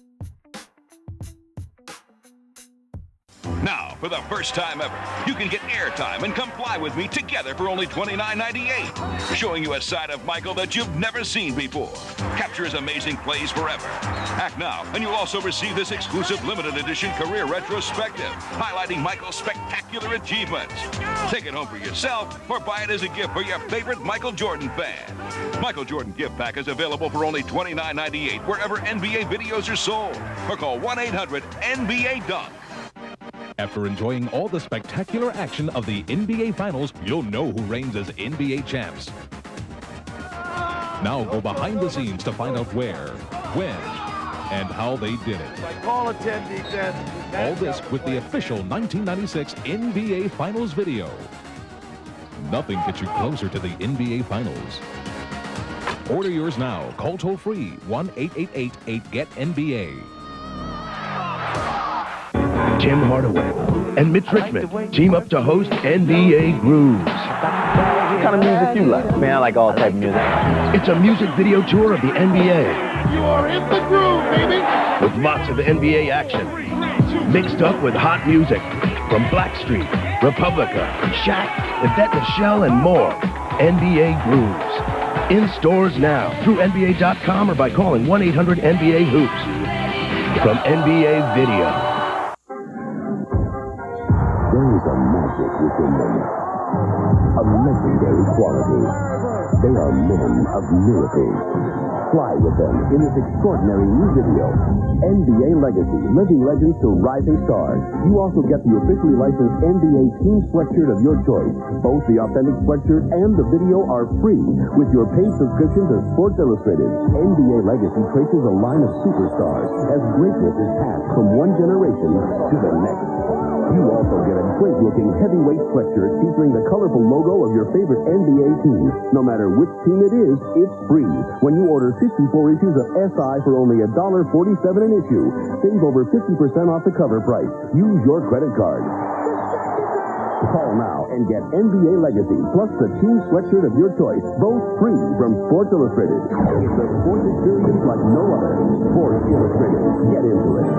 Now, for the first time ever, you can get airtime and come fly with me together for only $29.98. Showing you a side of Michael that you've never seen before. Capture his amazing plays forever. Act now, and you'll also receive this exclusive limited edition career retrospective, highlighting Michael's spectacular achievements. Take it home for yourself, or buy it as a gift for your favorite Michael Jordan fan. Michael Jordan gift pack is available for only $29.98 wherever NBA videos are sold. Or call 1-800-NBA-DUNK. After enjoying all the spectacular action of the NBA Finals, you'll know who reigns as NBA champs. Now go behind the scenes to find out where, when, and how they did it. Call a 10 defense. All this with the official 1996 NBA Finals video. Nothing gets you closer to the NBA Finals. Order yours now. Call toll-free 1-888-8-GET-NBA. Tim Hardaway and Mitch Richmond team up to host NBA Grooves. What kind of music you like? Man, I like all type of music. It's a music video tour of the NBA. You are in the groove, baby! With lots of NBA action. Mixed up with hot music from Blackstreet, Republica, Shaq, Yvette Michelle, and more. NBA Grooves. In stores now through NBA.com or by calling 1-800-NBA-HOOPS. From NBA Video. There is a magic within them. A legendary quality. They are men of miracles. Fly with them in this extraordinary new video. NBA Legacy, living legends to rising stars. You also get the officially licensed NBA team sweatshirt of your choice. Both the authentic sweatshirt and the video are free with your paid subscription to Sports Illustrated. NBA Legacy traces a line of superstars as greatness is passed from one generation to the next. You also get a great-looking heavyweight sweatshirt featuring the colorful logo of your favorite NBA team. No matter which team it is, it's free when you order 54 issues of SI for only $1.47 an issue. Save over 50% off the cover price. Use your credit card. Call now and get NBA Legacy plus the team sweatshirt of your choice, both free from Sports Illustrated. It's a sports experience like no other. Sports Illustrated. Get into it.